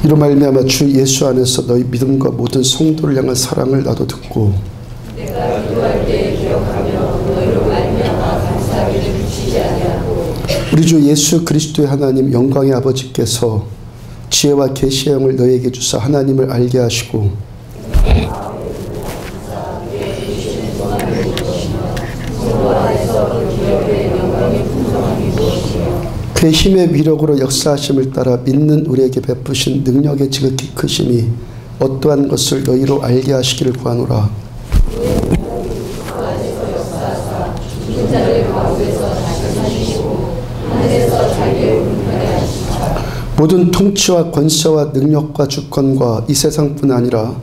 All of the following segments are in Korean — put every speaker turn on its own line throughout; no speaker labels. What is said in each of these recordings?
이로 말미암아 주 예수 안에서 너희 믿음과 모든 성도를 향한 사랑을 나도 듣고
내가 기도할 때 기억하며 너희로 말미암아 감사하기를 그치지 아니하고
우리 주 예수 그리스도의 하나님 영광의 아버지께서 지혜와 계시의 영을 너희에게 주사 하나님을 알게 하시고 그의 힘의 위력으로 역사하심을 따라 믿는 우리에게 베푸신 능력의 지극히 크심이 어떠한 것을 너희로 알게 하시기를 구하노라. 모든 통치와 권세와 능력과 주권과 이 세상뿐 아니라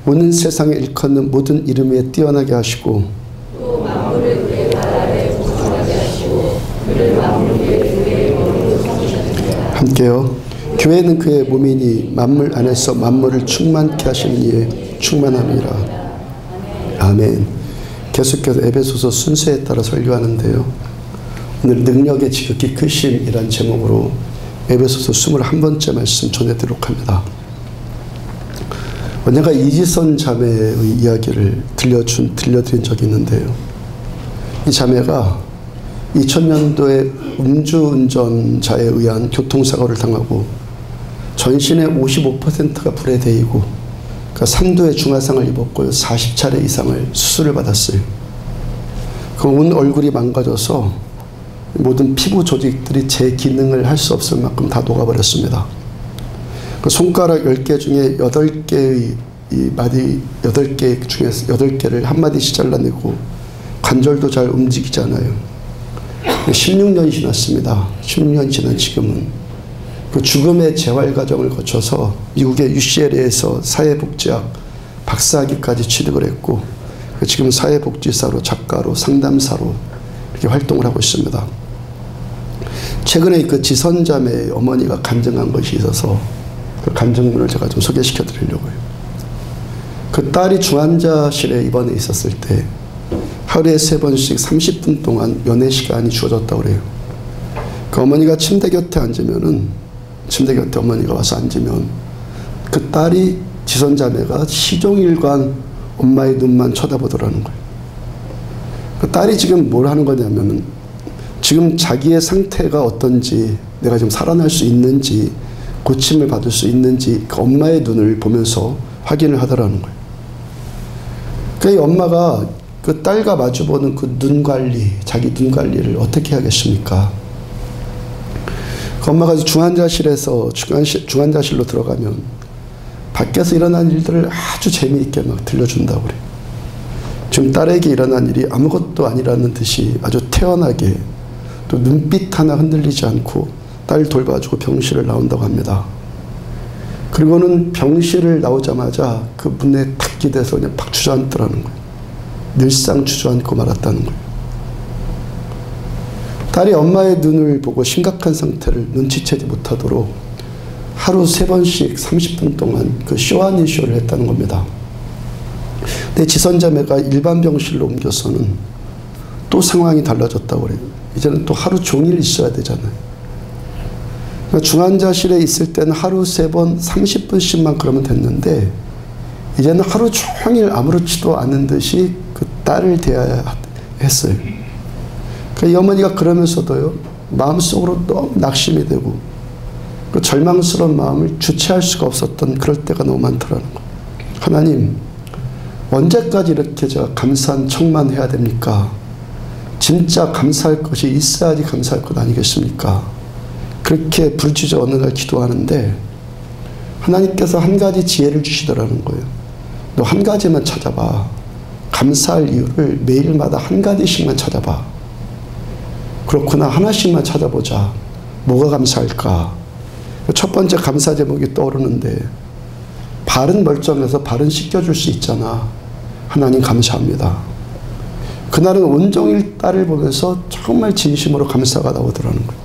오는 세상에 일컫는 모든 이름 위에 뛰어나게 하시고
또 만물을 그의 발 아래 복종하게 하시고 그를 만물 위에 그의 몸으로 삼으셨느니라.
함께요. 교회는 그의 몸이니 만물 안에서 만물을 충만케 하시는 이에 충만함이라. 아멘. 계속해서 에베소서 순서에 따라 설교하는데요. 오늘 능력의 지극히 크심이란 제목으로 에베소서 21번째 말씀 전해드리도록 합니다. 언젠가 이지선 자매의 이야기를 들려드린 적이 있는데요. 이 자매가 2000년도에 음주운전자에 의한 교통사고를 당하고 전신의 55%가 불에 데이고 그러니까 3도의 중화상을 입었고요. 40차례 이상을 수술을 받았어요. 그 온 얼굴이 망가져서 모든 피부 조직들이 제 기능을 할 수 없을 만큼 다 녹아버렸습니다. 그 손가락 10개 중에 8개의 이 마디 8개 중에서 8개를 한마디씩 잘라내고 관절도 잘 움직이지 않아요. 16년이 지났습니다. 16년이 지난 지금은 그 죽음의 재활 과정을 거쳐서 미국의 UCLA에서 사회복지학 박사학위까지 취득을 했고 지금 사회복지사로 작가로 상담사로 이렇게 활동을 하고 있습니다. 최근에 그 지선자매의 어머니가 간증한 것이 있어서 그 간증문을 제가 좀 소개시켜 드리려고요. 그 딸이 중환자실에 입원해 있었을 때 하루에 3번씩 30분 동안 연애 시간이 주어졌다고 그래요. 그 어머니가 침대 곁에 앉으면은 침대 곁에 어머니가 와서 앉으면 그 딸이 지선자매가 시종일관 엄마의 눈만 쳐다보더라는 거예요. 그 딸이 지금 뭘 하는 거냐면은 지금 자기의 상태가 어떤지 내가 지금 살아날 수 있는지 고침을 받을 수 있는지 그 엄마의 눈을 보면서 확인을 하더라는 거예요. 그 엄마가 그 딸과 마주보는 그 눈 관리, 자기 눈 관리를 어떻게 하겠습니까? 그 엄마가 중환자실에서 중환자실로 들어가면 밖에서 일어난 일들을 아주 재미있게 막 들려준다고 그래요. 지금 딸에게 일어난 일이 아무것도 아니라는 듯이 아주 태연하게 또 눈빛 하나 흔들리지 않고 딸 돌봐주고 병실을 나온다고 합니다. 그리고는 병실을 나오자마자 그 문에 탁 기대서 그냥 팍 주저앉더라는 거예요. 늘상 주저앉고 말았다는 거예요. 딸이 엄마의 눈을 보고 심각한 상태를 눈치채지 못하도록 하루 3번씩 30분 동안 그 쇼 아닌 쇼를 했다는 겁니다. 근데 지선자매가 일반 병실로 옮겨서는 또 상황이 달라졌다고 그래요. 이제는 또 하루 종일 있어야 되잖아요. 그러니까 중환자실에 있을 때는 하루 3번 30분씩만 그러면 됐는데 이제는 하루 종일 아무렇지도 않은 듯이 그 딸을 대해야 했어요. 그러니까 이 어머니가 그러면서도요, 마음속으로 너무 낙심이 되고 그 절망스러운 마음을 주체할 수가 없었던 그럴 때가 너무 많더라는 거예요. 하나님, 언제까지 이렇게 제가 감사한 척만 해야 됩니까? 진짜 감사할 것이 있어야지 감사할 것 아니겠습니까? 그렇게 부르짖어 어느 날 기도하는데 하나님께서 한 가지 지혜를 주시더라는 거예요. 너 한 가지만 찾아봐. 감사할 이유를 매일마다 한 가지씩만 찾아봐. 그렇구나. 하나씩만 찾아보자. 뭐가 감사할까? 첫 번째 감사 제목이 떠오르는데 발은 멀쩡해서 발은 씻겨줄 수 있잖아. 하나님 감사합니다. 그날은 온종일 딸을 보면서 정말 진심으로 감사가 나오더라는 거예요.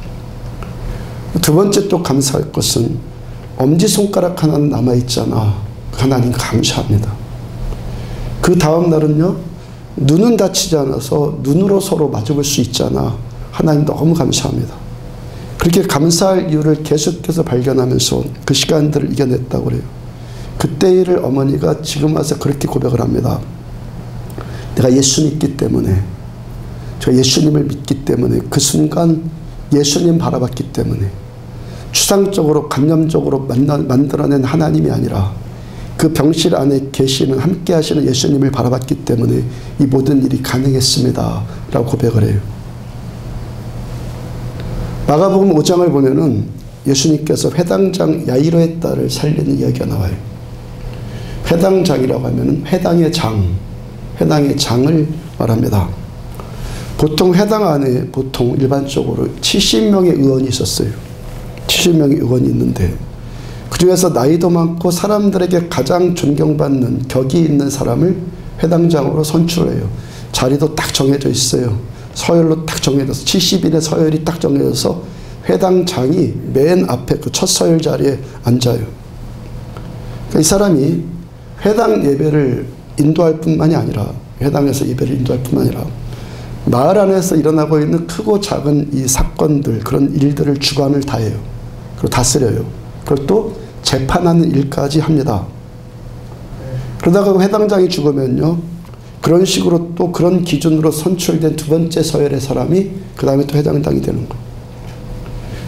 두 번째 또 감사할 것은 엄지손가락 하나는 남아있잖아. 하나님 감사합니다. 그 다음 날은요, 눈은 다치지 않아서 눈으로 서로 마주볼 수 있잖아. 하나님 너무 감사합니다. 그렇게 감사할 이유를 계속해서 발견하면서 그 시간들을 이겨냈다고 그래요. 그때 일을 어머니가 지금 와서 그렇게 고백을 합니다. 내가 예수 믿기 때문에, 제가 예수님을 믿기 때문에, 그 순간 예수님 바라봤기 때문에, 추상적으로 관념적으로 만들어낸 하나님이 아니라 그 병실 안에 계시는, 함께 하시는 예수님을 바라봤기 때문에 이 모든 일이 가능했습니다 라고 고백을 해요. 마가복음 5장을 보면은 예수님께서 회당장 야이로의 딸을 살리는 이야기가 나와요. 회당장이라고 하면은 회당의 장을 말합니다. 보통 회당 안에 보통 일반적으로 70명의 의원이 있었어요. 70명의 의원이 있는데 그 중에서 나이도 많고 사람들에게 가장 존경받는 격이 있는 사람을 회당장으로 선출해요. 자리도 딱 정해져 있어요. 서열로 딱 정해져서 70인의 서열이 딱 정해져서 회당장이 맨 앞에 그 첫 서열 자리에 앉아요. 그러니까 이 사람이 회당 예배를 인도할 뿐만이 아니라, 회당에서 예배를 인도할 뿐만 아니라 마을 안에서 일어나고 있는 크고 작은 이 사건들, 그런 일들을 주관을 다 해요. 그리고 다스려요. 그리고 또 재판하는 일까지 합니다. 그러다가 회당장이 죽으면요, 그런 식으로 또 그런 기준으로 선출된 두 번째 서열의 사람이 그 다음에 또 회당장이 되는 거예요.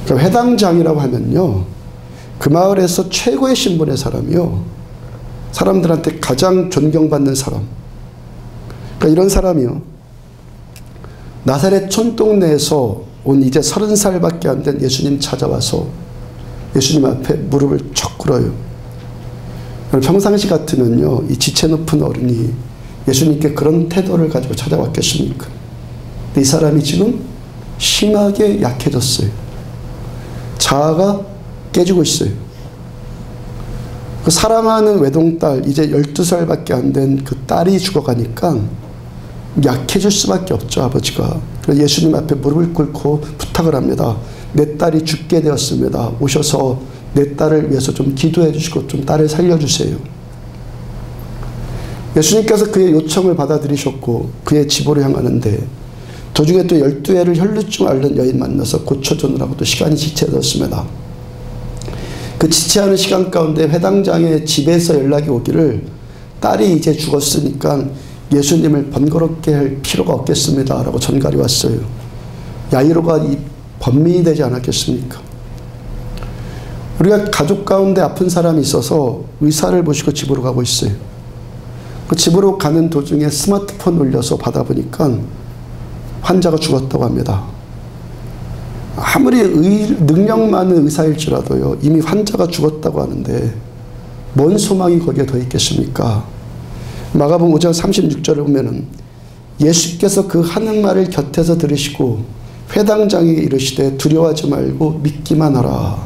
그러니까 회당장이라고 하면요, 그 마을에서 최고의 신분의 사람이요, 사람들한테 가장 존경받는 사람. 그러니까 이런 사람이요, 나사렛 촌동네에서 온 이제 30살밖에 안 된 예수님 찾아와서 예수님 앞에 무릎을 척 꿇어요. 평상시 같으면요, 이 지체 높은 어른이 예수님께 그런 태도를 가지고 찾아왔겠습니까? 근데 이 사람이 지금 심하게 약해졌어요. 자아가 깨지고 있어요. 그 사랑하는 외동딸, 이제 12살밖에 안 된 그 딸이 죽어가니까 약해질 수밖에 없죠, 아버지가. 그래서 예수님 앞에 무릎을 꿇고 부탁을 합니다. 내 딸이 죽게 되었습니다. 오셔서 내 딸을 위해서 좀 기도해 주시고 좀 딸을 살려주세요. 예수님께서 그의 요청을 받아들이셨고 그의 집으로 향하는데 도중에 또 12회를 혈루증 앓는 여인 만나서 고쳐주느라고 또 시간이 지체되었습니다. 그 지체하는 시간 가운데 회당장의 집에서 연락이 오기를 딸이 이제 죽었으니까 예수님을 번거롭게 할 필요가 없겠습니다 라고 전갈이 왔어요. 야이로가 이 번민이 되지 않았겠습니까? 우리가 가족 가운데 아픈 사람이 있어서 의사를 모시고 집으로 가고 있어요. 그 집으로 가는 도중에 스마트폰 올려서 받아보니까 환자가 죽었다고 합니다. 아무리 능력 많은 의사일지라도요, 이미 환자가 죽었다고 하는데 뭔 소망이 거기에 더 있겠습니까? 마가복음 5장 36절을 보면은 예수께서 그 하는 말을 곁에서 들으시고 회당장에게 이르시되 두려워하지 말고 믿기만 하라.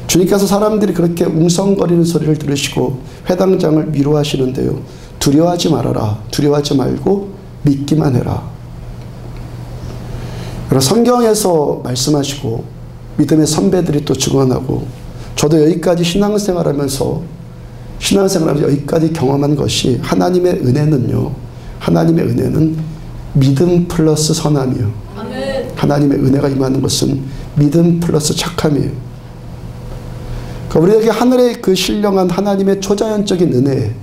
주님께서 사람들이 그렇게 웅성거리는 소리를 들으시고 회당장을 위로하시는데요, 두려워하지 말아라. 두려워하지 말고 믿기만 해라. 성경에서 말씀하시고 믿음의 선배들이 또 증언하고, 저도 여기까지 신앙생활하면서 여기까지 경험한 것이, 하나님의 은혜는요, 하나님의 은혜는 믿음 플러스 선함이요. 아멘. 하나님의 은혜가 임하는 것은 믿음 플러스 착함이에요. 그러니까 우리에게 하늘의 그 신령한 하나님의 초자연적인 은혜,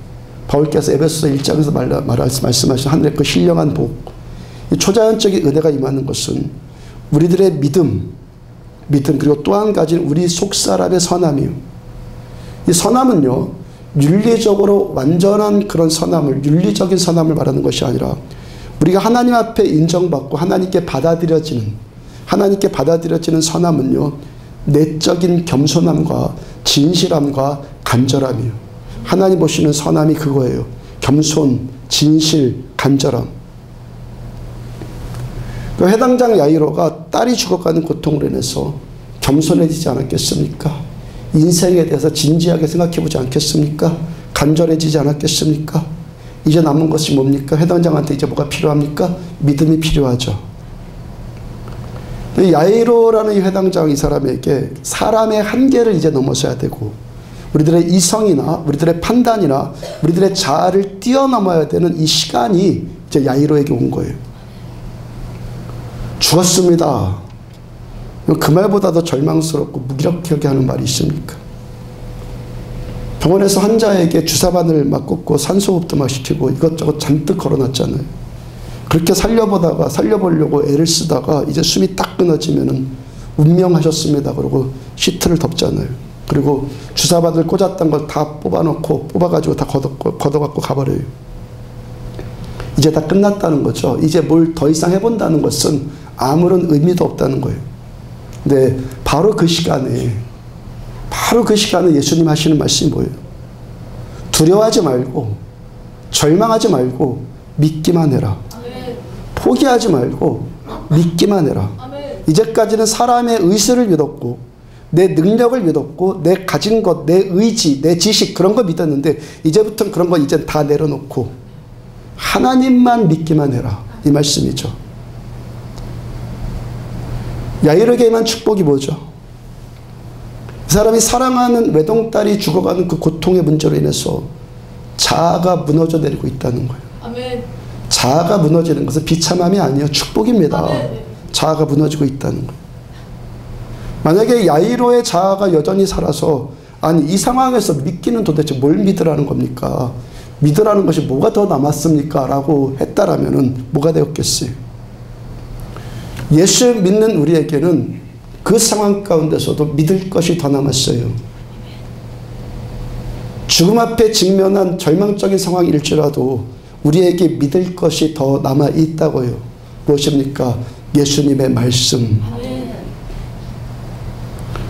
바울께서 에베소서 1장에서 말씀하신 하늘의 그 신령한 복, 이 초자연적인 은혜가 임하는 것은 우리들의 믿음 그리고 또 한 가지는 우리 속사람의 선함이요. 이 선함은요, 윤리적으로 완전한 그런 선함을, 윤리적인 선함을 말하는 것이 아니라 우리가 하나님 앞에 인정받고 하나님께 받아들여지는 선함은요, 내적인 겸손함과 진실함과 간절함이에요. 하나님 보시는 선함이 그거예요. 겸손, 진실, 간절함. 그 회당장 야이로가 딸이 죽어가는 고통으로 인해서 겸손해지지 않았겠습니까? 인생에 대해서 진지하게 생각해 보지 않겠습니까? 간절해지지 않았겠습니까? 이제 남은 것이 뭡니까? 회당장한테 이제 뭐가 필요합니까? 믿음이 필요하죠. 야이로라는 이 회당장, 이 사람에게 사람의 한계를 이제 넘어서야 되고, 우리들의 이성이나 우리들의 판단이나 우리들의 자아를 뛰어넘어야 되는 이 시간이 이제 야이로에게 온 거예요. 죽었습니다. 그 말보다 더 절망스럽고 무기력하게 하는 말이 있습니까? 병원에서 환자에게 주사바늘 막 꽂고 산소호흡도 막 시키고 이것저것 잔뜩 걸어놨잖아요. 그렇게 살려보려고 애를 쓰다가 이제 숨이 딱 끊어지면은 운명하셨습니다. 그러고 시트를 덮잖아요. 그리고 주사바늘 꽂았던 걸 다 뽑아가지고 다 걷어갖고 가버려요. 이제 다 끝났다는 거죠. 이제 뭘 더 이상 해본다는 것은 아무런 의미도 없다는 거예요. 근데 바로 그 시간에 예수님 하시는 말씀이 뭐예요? 두려워하지 말고 절망하지 말고 믿기만 해라. 포기하지 말고 믿기만 해라. 이제까지는 사람의 의술을 믿었고 내 능력을 믿었고 내 가진 것, 내 의지, 내 지식 그런 거 믿었는데 이제부터는 그런 거 이제 다 내려놓고 하나님만 믿기만 해라. 이 말씀이죠. 야이로에게 임한 축복이 뭐죠? 이 사람이 사랑하는 외동딸이 죽어가는 그 고통의 문제로 인해서 자아가 무너져 내리고 있다는 거예요. 아멘. 자아가 무너지는 것은 비참함이 아니에요. 축복입니다. 아멘. 자아가 무너지고 있다는 거예요. 만약에 야이로의 자아가 여전히 살아서 아니 이 상황에서 믿기는 도대체 뭘 믿으라는 겁니까? 믿으라는 것이 뭐가 더 남았습니까? 라고 했다라면 뭐가 되었겠어요? 예수 믿는 우리에게는 그 상황 가운데서도 믿을 것이 더 남았어요. 죽음 앞에 직면한 절망적인 상황일지라도 우리에게 믿을 것이 더 남아 있다고요. 무엇입니까? 예수님의 말씀.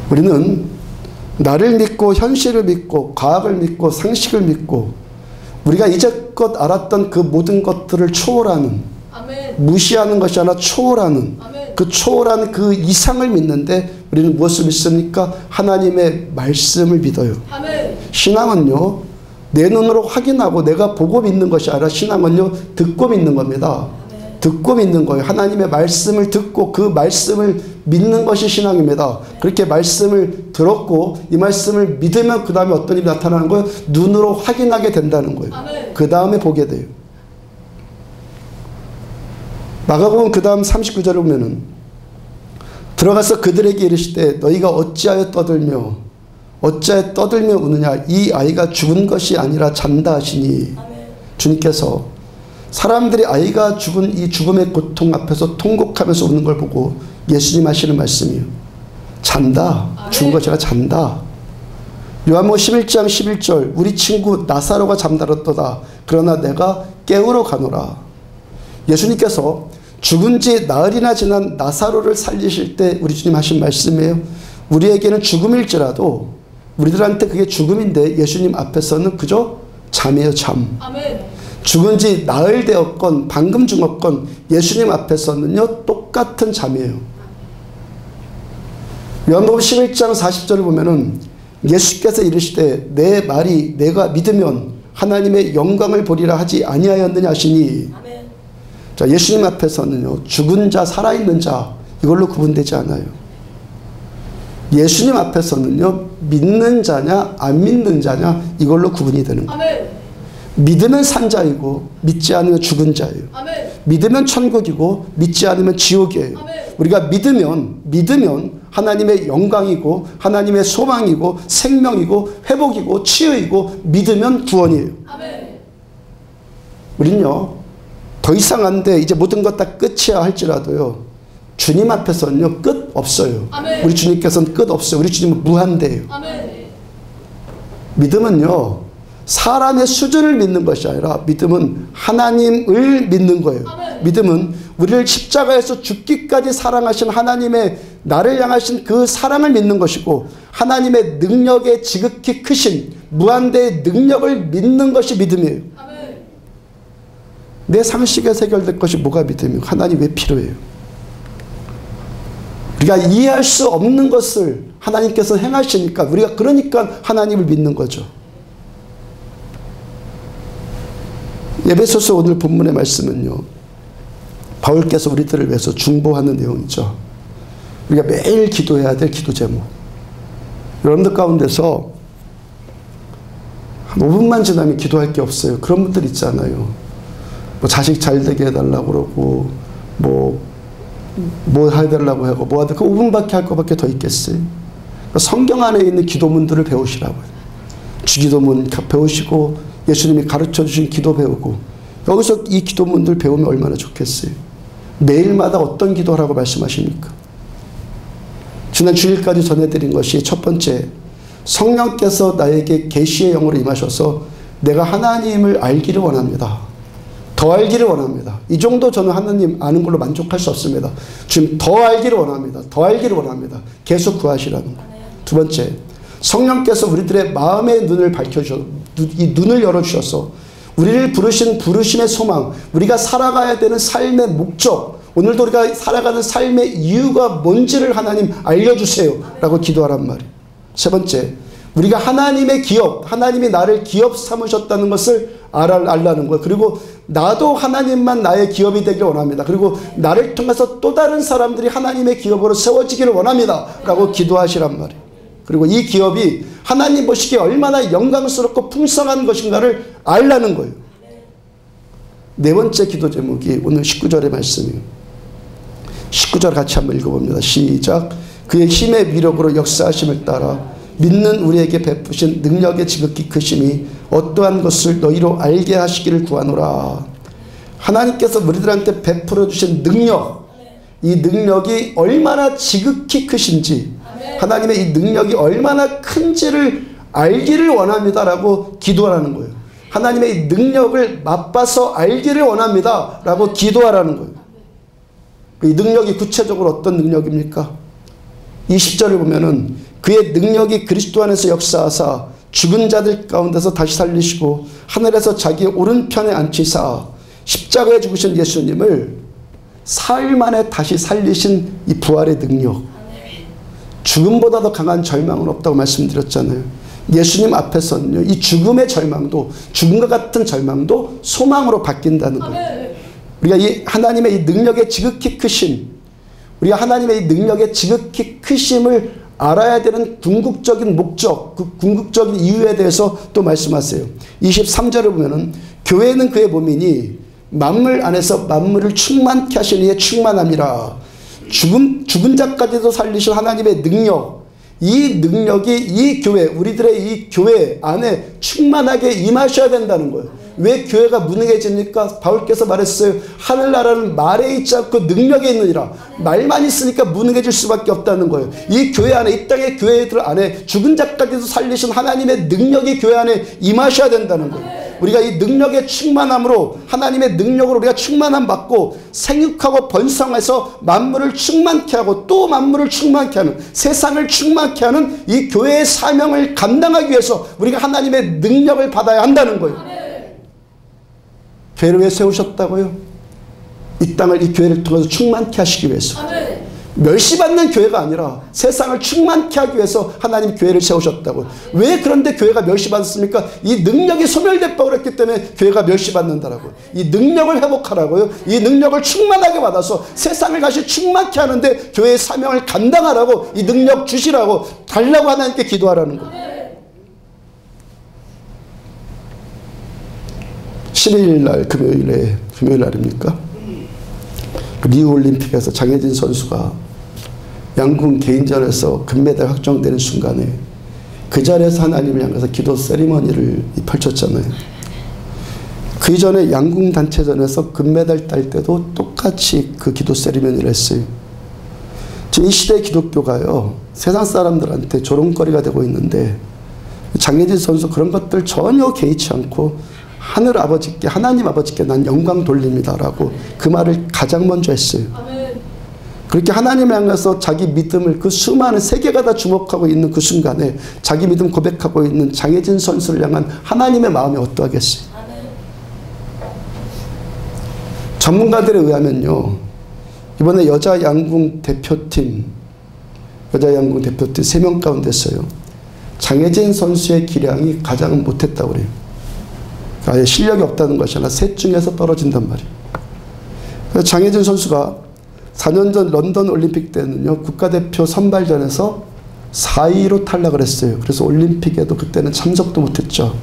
우리는 나를 믿고 현실을 믿고 과학을 믿고 상식을 믿고 우리가 이제껏 알았던 그 모든 것들을 초월하는 무시하는 것이 아니라 초월하는 그 초월한 그 이상을 믿는데 우리는 무엇을 믿습니까? 하나님의 말씀을 믿어요. 신앙은요 내 눈으로 확인하고 내가 보고 믿는 것이 아니라 신앙은요 듣고 믿는 겁니다. 듣고 믿는 거예요. 하나님의 말씀을 듣고 그 말씀을 믿는 것이 신앙입니다. 그렇게 말씀을 들었고 이 말씀을 믿으면 그 다음에 어떤 일이 나타나는 거예요? 눈으로 확인하게 된다는 거예요. 그 다음에 보게 돼요. 마가복음 그 다음 39절을 보면은 들어가서 그들에게 이르시되 너희가 어찌하여 떠들며 우느냐 이 아이가 죽은 것이 아니라 잔다 하시니 주님께서 사람들이 아이가 죽은 이 죽음의 고통 앞에서 통곡하면서 우는 걸 보고 예수님 하시는 말씀이에요. 잔다. 죽은 것이 아니라 잔다. 요한복음 11장 11절 우리 친구 나사로가 잠들었도다. 그러나 내가 깨우러 가노라. 예수님께서 죽은 지 나흘이나 지난 나사로를 살리실 때 우리 주님 하신 말씀이에요. 우리에게는 죽음일지라도 우리들한테 그게 죽음인데 예수님 앞에서는 그저 잠이에요. 잠. 아멘. 죽은 지 나흘 되었건 방금 죽었건 예수님 앞에서는요 똑같은 잠이에요. 요한복음 11장 40절을 보면은 예수께서 이르시되 내 말이 내가 믿으면 하나님의 영광을 보리라 하지 아니하였느냐 하시니 아멘. 자, 예수님 앞에서는요 죽은 자 살아있는 자 이걸로 구분되지 않아요. 예수님 앞에서는요 믿는 자냐 안 믿는 자냐 이걸로 구분이 되는 거예요. 아멘. 믿으면 산 자이고 믿지 않으면 죽은 자예요. 아멘. 믿으면 천국이고 믿지 않으면 지옥이에요. 아멘. 우리가 믿으면 하나님의 영광이고 하나님의 소망이고 생명이고 회복이고 치유이고 믿으면 구원이에요. 아멘. 우린요 더 이상 안 돼 이제 모든 것 다 끝이야 할지라도요 주님 앞에서는요 끝 없어요. 아멘. 우리 주님께서는 끝 없어요. 우리 주님은 무한대예요. 아멘. 믿음은요 사람의 수준을 믿는 것이 아니라 믿음은 하나님을 믿는 거예요. 아멘. 믿음은 우리를 십자가에서 죽기까지 사랑하신 하나님의 나를 향하신 그 사랑을 믿는 것이고 하나님의 능력의 지극히 크신 무한대의 능력을 믿는 것이 믿음이에요. 아멘. 내 상식에서 해결될 것이 뭐가 믿음이에요? 하나님 왜 필요해요? 우리가 이해할 수 없는 것을 하나님께서 행하시니까 우리가 그러니까 하나님을 믿는 거죠. 에베소서 오늘 본문의 말씀은요 바울께서 우리들을 위해서 중보하는 내용이죠. 우리가 매일 기도해야 될 기도 제목. 여러분들 가운데서 한 5분만 지나면 기도할 게 없어요. 그런 분들 있잖아요. 뭐 자식 잘 되게 해달라고 그러고 뭐 뭐 해달라고 하고 뭐 하든 그 5분밖에 할 것밖에 더 있겠어요. 성경 안에 있는 기도문들을 배우시라고요. 주기도문 배우시고 예수님이 가르쳐 주신 기도 배우고 여기서 이 기도문들 배우면 얼마나 좋겠어요. 매일마다 어떤 기도하라고 말씀하십니까? 지난 주일까지 전해드린 것이 첫 번째, 성령께서 나에게 계시의 영으로 임하셔서 내가 하나님을 알기를 원합니다. 더 알기를 원합니다. 이 정도 저는 하나님 아는 걸로 만족할 수 없습니다. 지금 더 알기를 원합니다. 더 알기를 원합니다. 계속 구하시라는 거예요. 두 번째, 성령께서 우리들의 마음의 눈을 밝혀주셔서 이 눈을 열어주셔서 우리를 부르신 부르심의 소망, 우리가 살아가야 되는 삶의 목적, 오늘도 우리가 살아가는 삶의 이유가 뭔지를 하나님 알려주세요 라고 기도하란 말이에요. 세 번째, 우리가 하나님의 기업, 하나님이 나를 기업 삼으셨다는 것을 알라는 거예요. 그리고 나도 하나님만 나의 기업이 되길 원합니다. 그리고 나를 통해서 또 다른 사람들이 하나님의 기업으로 세워지기를 원합니다 라고 기도하시란 말이에요. 그리고 이 기업이 하나님 보시기에 얼마나 영광스럽고 풍성한 것인가를 알라는 거예요. 네 번째 기도 제목이 오늘 19절의 말씀이에요. 19절 같이 한번 읽어봅니다. 시작. 그의 힘의 위력으로 역사하심을 따라 믿는 우리에게 베푸신 능력의 지극히 크심이 어떠한 것을 너희로 알게 하시기를 구하노라. 하나님께서 우리들한테 베풀어 주신 능력, 이 능력이 얼마나 지극히 크신지, 하나님의 이 능력이 얼마나 큰지를 알기를 원합니다라고 기도하라는 거예요. 하나님의 이 능력을 맛봐서 알기를 원합니다라고 기도하라는 거예요. 이 능력이 구체적으로 어떤 능력입니까? 20절을 보면은 그의 능력이 그리스도 안에서 역사하사 죽은 자들 가운데서 다시 살리시고 하늘에서 자기 오른편에 앉히사 십자가에 죽으신 예수님을 사흘 만에 다시 살리신 이 부활의 능력, 죽음보다 더 강한 절망은 없다고 말씀드렸잖아요. 예수님 앞에서는요, 이 죽음의 절망도, 죽음과 같은 절망도 소망으로 바뀐다는 거예요. 우리가 이 하나님의 이 능력의 지극히 크심, 우리가 하나님의 이 능력의 지극히 크심을 알아야 되는 궁극적인 목적, 그 궁극적인 이유에 대해서 또 말씀하세요. 23절을 보면은 교회는 그의 몸이니 만물 안에서 만물을 충만케 하시는 이의 충만함이라. 죽은 자까지도 살리신 하나님의 능력, 이 능력이 이 교회, 우리들의 이 교회 안에 충만하게 임하셔야 된다는 거예요. 왜 교회가 무능해집니까? 바울께서 말했어요. 하늘나라는 말에 있지 않고 능력에 있느니라. 말만 있으니까 무능해질 수밖에 없다는 거예요. 이 교회 안에, 이 땅의 교회들 안에 죽은 자까지도 살리신 하나님의 능력이 교회 안에 임하셔야 된다는 거예요. 우리가 이 능력의 충만함으로, 하나님의 능력으로 우리가 충만함 받고 생육하고 번성해서 만물을 충만케 하고 또 만물을 충만케 하는, 세상을 충만케 하는 이 교회의 사명을 감당하기 위해서 우리가 하나님의 능력을 받아야 한다는 거예요. 교회를 왜 세우셨다고요? 이 땅을, 이 교회를 통해서 충만케 하시기 위해서. 멸시받는 교회가 아니라 세상을 충만케 하기 위해서 하나님 교회를 세우셨다고요. 왜 그런데 교회가 멸시받았습니까? 이 능력이 소멸돼 버렸기 때문에 교회가 멸시받는다라고요. 이 능력을 회복하라고요. 이 능력을 충만하게 받아서 세상을 다시 충만케 하는데 교회의 사명을 감당하라고, 이 능력 주시라고, 달라고 하나님께 기도하라는 거예요. 12일 날 금요일 날입니까? 리우올림픽에서 장혜진 선수가 양궁 개인전에서 금메달 확정되는 순간에 그 자리에서 하나님을 향해서 기도 세리머니를 펼쳤잖아요. 그 이전에 양궁 단체전에서 금메달 딸 때도 똑같이 그 기도 세리머니를 했어요. 지금 이 시대 기독교가요, 세상 사람들한테 조롱거리가 되고 있는데 장혜진 선수 그런 것들 전혀 개의치 않고 하늘 아버지께, 하나님 아버지께 난 영광 돌립니다라고 그 말을 가장 먼저 했어요. 그렇게 하나님을 향해서 자기 믿음을, 그 수많은 세계가 다 주목하고 있는 그 순간에 자기 믿음 고백하고 있는 장혜진 선수를 향한 하나님의 마음이 어떠하겠어요? 전문가들에 의하면요, 이번에 여자 양궁 대표팀 3명 가운데서요, 장혜진 선수의 기량이 가장 못했다고 그래요. 아예 실력이 없다는 것이 아니라 셋 중에서 떨어진단 말이에요. 그래서 장혜진 선수가 4년 전 런던 올림픽 때는요, 국가대표 선발전에서 4위로 탈락을 했어요. 그래서 올림픽에도 그때는 참석도 못했죠.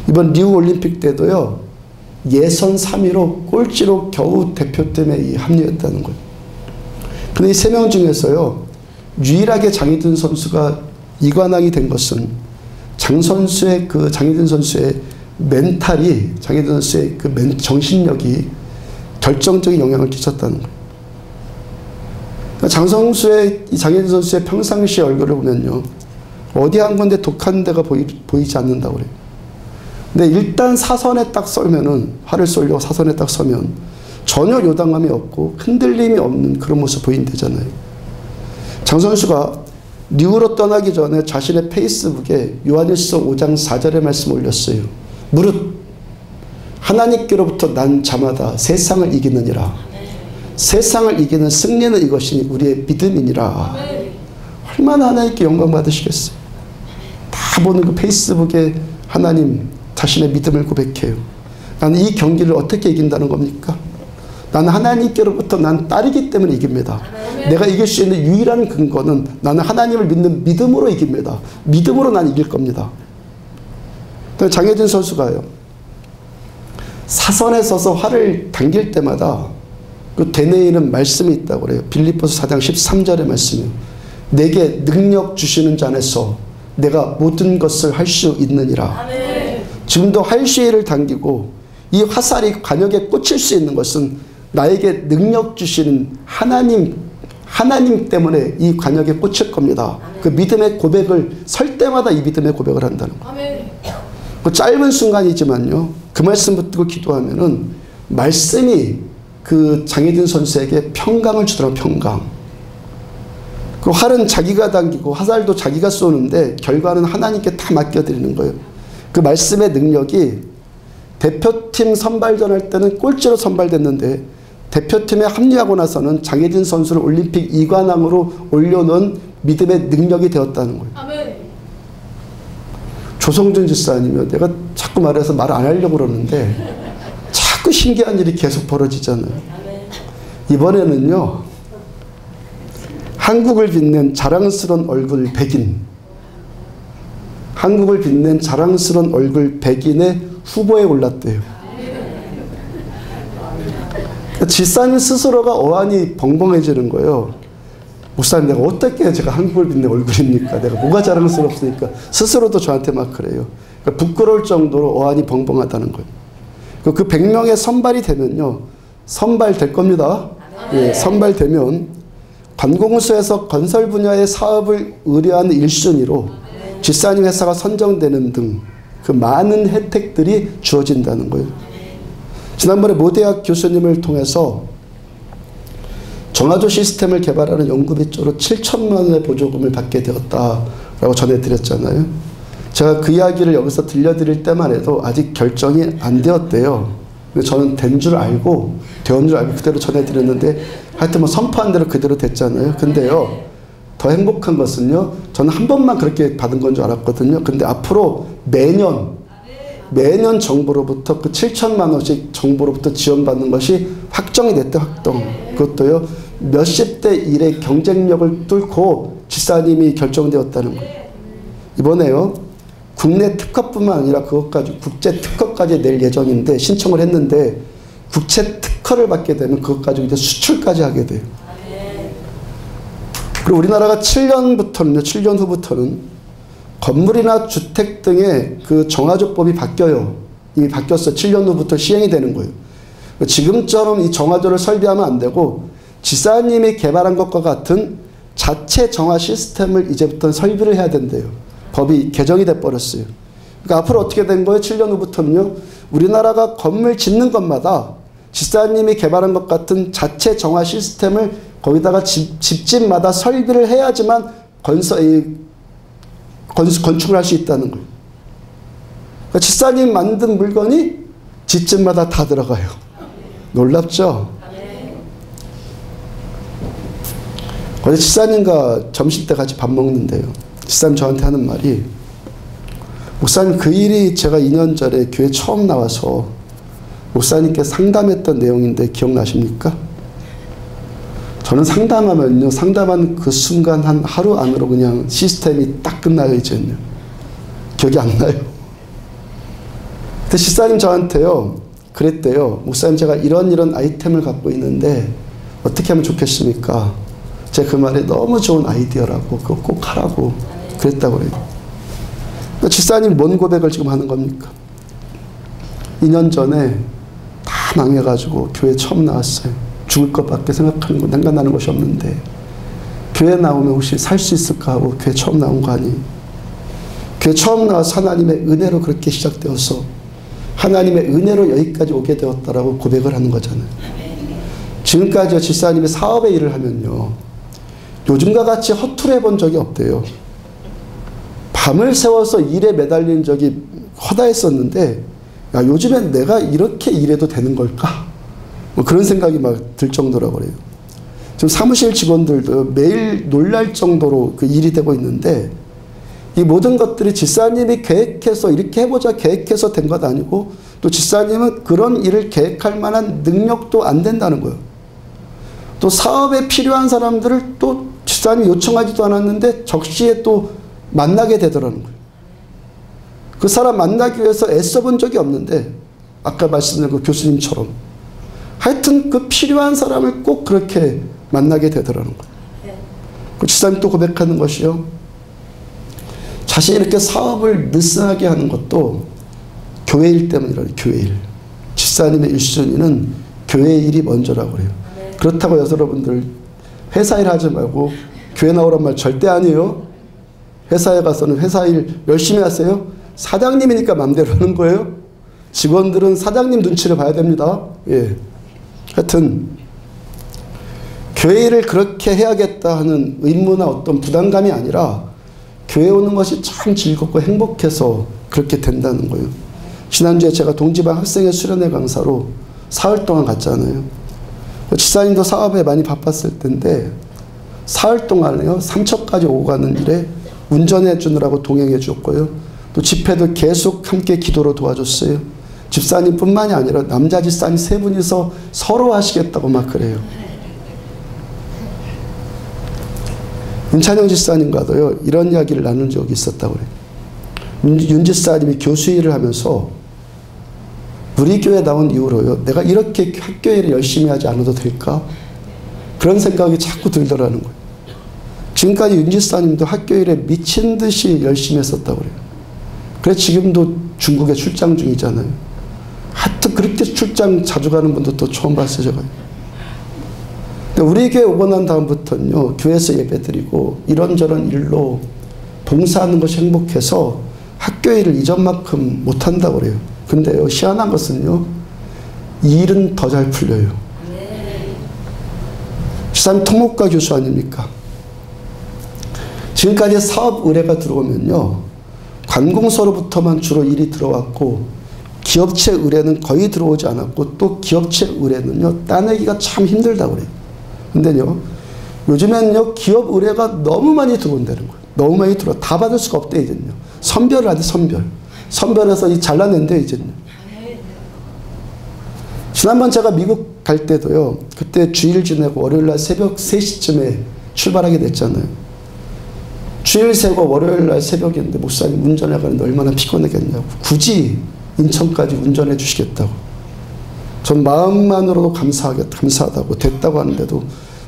이번 리우 올림픽 때도요, 예선 3위로 꼴찌로 겨우 대표팀에 합류했다는 거예요. 근데 이 3명 중에서요, 유일하게 장희준 선수가 이관왕이 된 것은 장희준 선수의 멘탈이, 장희준 선수의 그 정신력이 결정적인 영향을 끼쳤다는 거예요. 그러니까 장희준 선수의 평상시 얼굴을 보면요, 어디 한 군데 독한 데가 보이지 않는다고 그래요. 근데 일단 사선에 딱 서면은, 활을 쏘려고 사선에 딱 서면 전혀 요당함이 없고 흔들림이 없는 그런 모습 보인다잖아요. 장 선수가 리우로 떠나기 전에 자신의 페이스북에 요한일서 5장 4절의 말씀 올렸어요. 무릇 하나님께로부터 난 자마다 세상을 이기느니라. 세상을 이기는 승리는 이것이 우리의 믿음이니라. 얼마나 하나님께 영광 받으시겠어요. 다 보는 그 페이스북에 하나님 자신의 믿음을 고백해요. 나는 이 경기를 어떻게 이긴다는 겁니까? 나는 하나님께로부터 난 딸이기 때문에 이깁니다. 내가 이길 수 있는 유일한 근거는 나는 하나님을 믿는 믿음으로 이깁니다. 믿음으로 난 이길 겁니다. 장혜진 선수가요, 사선에 서서 활을 당길 때마다 그 되뇌이는 말씀이 있다고 그래요. 빌립보서 4장 13절의 말씀이요. 내게 능력 주시는 자 안에서 내가 모든 것을 할 수 있느니라. 지금도 활시위를 당기고 이 화살이 관역에 꽂힐 수 있는 것은 나에게 능력 주시는 하나님 때문에 이 관역에 꽂힐 겁니다. 그 믿음의 고백을 설 때마다 이 믿음의 고백을 한다는 거예요. 그 짧은 순간이지만요, 그 말씀 붙들고 기도하면은 말씀이 그 장혜진 선수에게 평강을 주더라고요. 평강. 그 활은 자기가 당기고 화살도 자기가 쏘는데 결과는 하나님께 다 맡겨드리는 거예요. 그 말씀의 능력이 대표팀 선발전 할 때는 꼴찌로 선발됐는데 대표팀에 합류하고 나서는 장혜진 선수를 올림픽 2관왕으로 올려놓은 믿음의 능력이 되었다는 거예요. 아멘. 조성준 집사님이요, 내가 자꾸 말해서 말 안 하려고 그러는데 자꾸 신기한 일이 계속 벌어지잖아요. 이번에는요, 한국을 빛낸 자랑스러운 얼굴 백인, 한국을 빛낸 자랑스러운 얼굴 백인의 후보에 올랐대요. 집사님 스스로가 어안이 벙벙해지는 거예요. 목사님, 내가 어떻게 제가 한국을 빛낸 얼굴입니까? 내가 뭐가 자랑스럽습니까? 스스로도 저한테 막 그래요. 그러니까 부끄러울 정도로 어안이 벙벙하다는 거예요. 그 100명의 선발이 되면요, 선발될 겁니다. 예, 선발되면 관공서에서 건설 분야의 사업을 의뢰하는 1순위로 집사님 회사가 선정되는 등 그 많은 혜택들이 주어진다는 거예요. 지난번에 모대학 교수님을 통해서 정화조 시스템을 개발하는 연구비 쪽으로 7천만 원의 보조금을 받게 되었다라고 전해드렸잖아요. 제가 그 이야기를 여기서 들려드릴 때만 해도 아직 결정이 안 되었대요. 근데 저는 된 줄 알고, 되었는 줄 알고 그대로 전해드렸는데 하여튼 뭐 선포한 대로 그대로 됐잖아요. 근데요, 더 행복한 것은요, 저는 한 번만 그렇게 받은 건 줄 알았거든요. 근데 앞으로 매년 정부로부터 그 7천만 원씩 정부로부터 지원받는 것이 확정이 됐대, 확정. 그것도요, 몇십 대 1의 경쟁력을 뚫고 집사님이 결정되었다는 거예요. 이번에요, 국내 특허뿐만 아니라 그것까지 국제 특허까지 낼 예정인데 신청을 했는데 국제 특허를 받게 되면 그것 가지고 이제 수출까지 하게 돼요. 그리고 우리나라가 7년 후부터는 건물이나 주택 등의 그 정화조법이 바뀌어요. 이미 바뀌었어요. 7년 후부터 시행이 되는 거예요. 지금처럼 이 정화조를 설비하면 안 되고 지사님이 개발한 것과 같은 자체 정화 시스템을 이제부터는 설비를 해야 된대요. 법이 개정이 돼버렸어요. 그러니까 앞으로 어떻게 된 거예요? 7년 후부터는요, 우리나라가 건물 짓는 것마다 지사님이 개발한 것 같은 자체 정화 시스템을 거기다가 집집마다 설비를 해야지만 건축을 할 수 있다는 거예요. 그러니까 집사님 만든 물건이 집집마다 다 들어가요. 놀랍죠? 어제 집사님과 점심때 같이 밥 먹는데요, 집사님 저한테 하는 말이, 목사님 그 일이 제가 2년 전에 교회 처음 나와서 목사님께 상담했던 내용인데 기억나십니까? 저는 상담하면요, 상담한 그 순간 한 하루 안으로 그냥 시스템이 딱 끝나요. 이제는요, 기억이 안 나요. 근데 집사님 저한테요 그랬대요. 목사님, 제가 이런 아이템을 갖고 있는데 어떻게 하면 좋겠습니까? 제가 그 말이 너무 좋은 아이디어라고 그거 꼭 하라고 그랬다고 그래요. 그러니까 집사님 뭔 고백을 지금 하는 겁니까? 2년 전에 다 망해가지고 교회 처음 나왔어요. 죽을 것밖에 생각나는 것이 없는데 교회 나오면 혹시 살 수 있을까 하고 교회 처음 나온 거 아니에요. 교회 처음 나와서 하나님의 은혜로 그렇게 시작되어서 하나님의 은혜로 여기까지 오게 되었다라고 고백을 하는 거잖아요. 지금까지 집사님이 사업의 일을 하면요, 요즘과 같이 허투루 해본 적이 없대요. 밤을 새워서 일에 매달린 적이 허다했었는데, 야, 요즘엔 내가 이렇게 일해도 되는 걸까? 뭐 그런 생각이 막 들 정도라고 그래요. 지금 사무실 직원들도 매일 놀랄 정도로 그 일이 되고 있는데, 이 모든 것들이 집사님이 계획해서 이렇게 해보자 계획해서 된 것 아니고, 또 집사님은 그런 일을 계획할 만한 능력도 안 된다는 거예요. 또 사업에 필요한 사람들을 또 집사님이 요청하지도 않았는데 적시에 또 만나게 되더라는 거예요. 그 사람 만나기 위해서 애써본 적이 없는데, 아까 말씀드린 그 교수님처럼 하여튼 그 필요한 사람을 꼭 그렇게 만나게 되더라는 거예요. 그 집사님 또 고백하는 것이요, 자신이 이렇게 사업을 느슨하게 하는 것도 교회 일 때문이라요. 교회 일. 집사님의 1순위는 교회 일이 먼저라고 그래요. 그렇다고 여러분들 회사 일 하지 말고 교회 나오란 말 절대 아니에요. 회사에 가서는 회사 일 열심히 하세요. 사장님이니까 맘대로 하는 거예요. 직원들은 사장님 눈치를 봐야 됩니다. 예. 하여튼 교회 일을 그렇게 해야겠다 하는 의무나 어떤 부담감이 아니라 교회 오는 것이 참 즐겁고 행복해서 그렇게 된다는 거예요. 지난주에 제가 동지방 학생회 수련회 강사로 사흘 동안 갔잖아요. 집사님도 사업에 많이 바빴을 텐데 사흘 동안에요, 삼척까지 오고 가는 일에 운전해 주느라고 동행해 줬고요. 또 집회도 계속 함께 기도로 도와줬어요. 집사님뿐만이 아니라 남자 집사님 3분이서 서로 하시겠다고 막 그래요. 윤찬영 집사님과도요, 이런 이야기를 나눈 적이 있었다고 그래요. 윤 집사님이 교수 일을 하면서 우리 교회 나온 이후로요, 내가 이렇게 학교 일을 열심히 하지 않아도 될까? 그런 생각이 자꾸 들더라는 거예요. 지금까지 윤 집사님도 학교 일에 미친 듯이 열심히 했었다고 그래요. 그래서 지금도 중국에 출장 중이잖아요. 하여튼 그렇게 출장 자주 가는 분도 또 처음 봤어요, 제가. 우리 교회 오고 난 다음부터는요, 교회에서 예배드리고 이런저런 일로 봉사하는 것이 행복해서 학교 일을 이전만큼 못한다고 그래요. 근데요, 희한한 것은요, 일은 더 잘 풀려요. 집사님 통목과 교수 아닙니까? 지금까지 사업 의뢰가 들어오면요, 관공서로부터만 주로 일이 들어왔고 기업체 의뢰는 거의 들어오지 않았고, 또 기업체 의뢰는요, 따내기가 참 힘들다고 그래요. 근데요, 요즘엔요, 기업 의뢰가 너무 많이 들어온다는 거예요. 너무 많이 들어와. 다 받을 수가 없대, 이제는요. 선별을 하대, 선별. 선별해서 이 잘라낸대, 이제는요. 지난번 제가 미국 갈 때도요, 그때 주일 지내고 월요일날 새벽 3시쯤에 출발하게 됐잖아요. 주일 새고 월요일날 새벽인데 목사님 운전해 가는데 얼마나 피곤하겠냐고. 굳이 인천까지 운전해 주시겠다고. 전 마음만으로도 감사하다고 됐다고 하는데도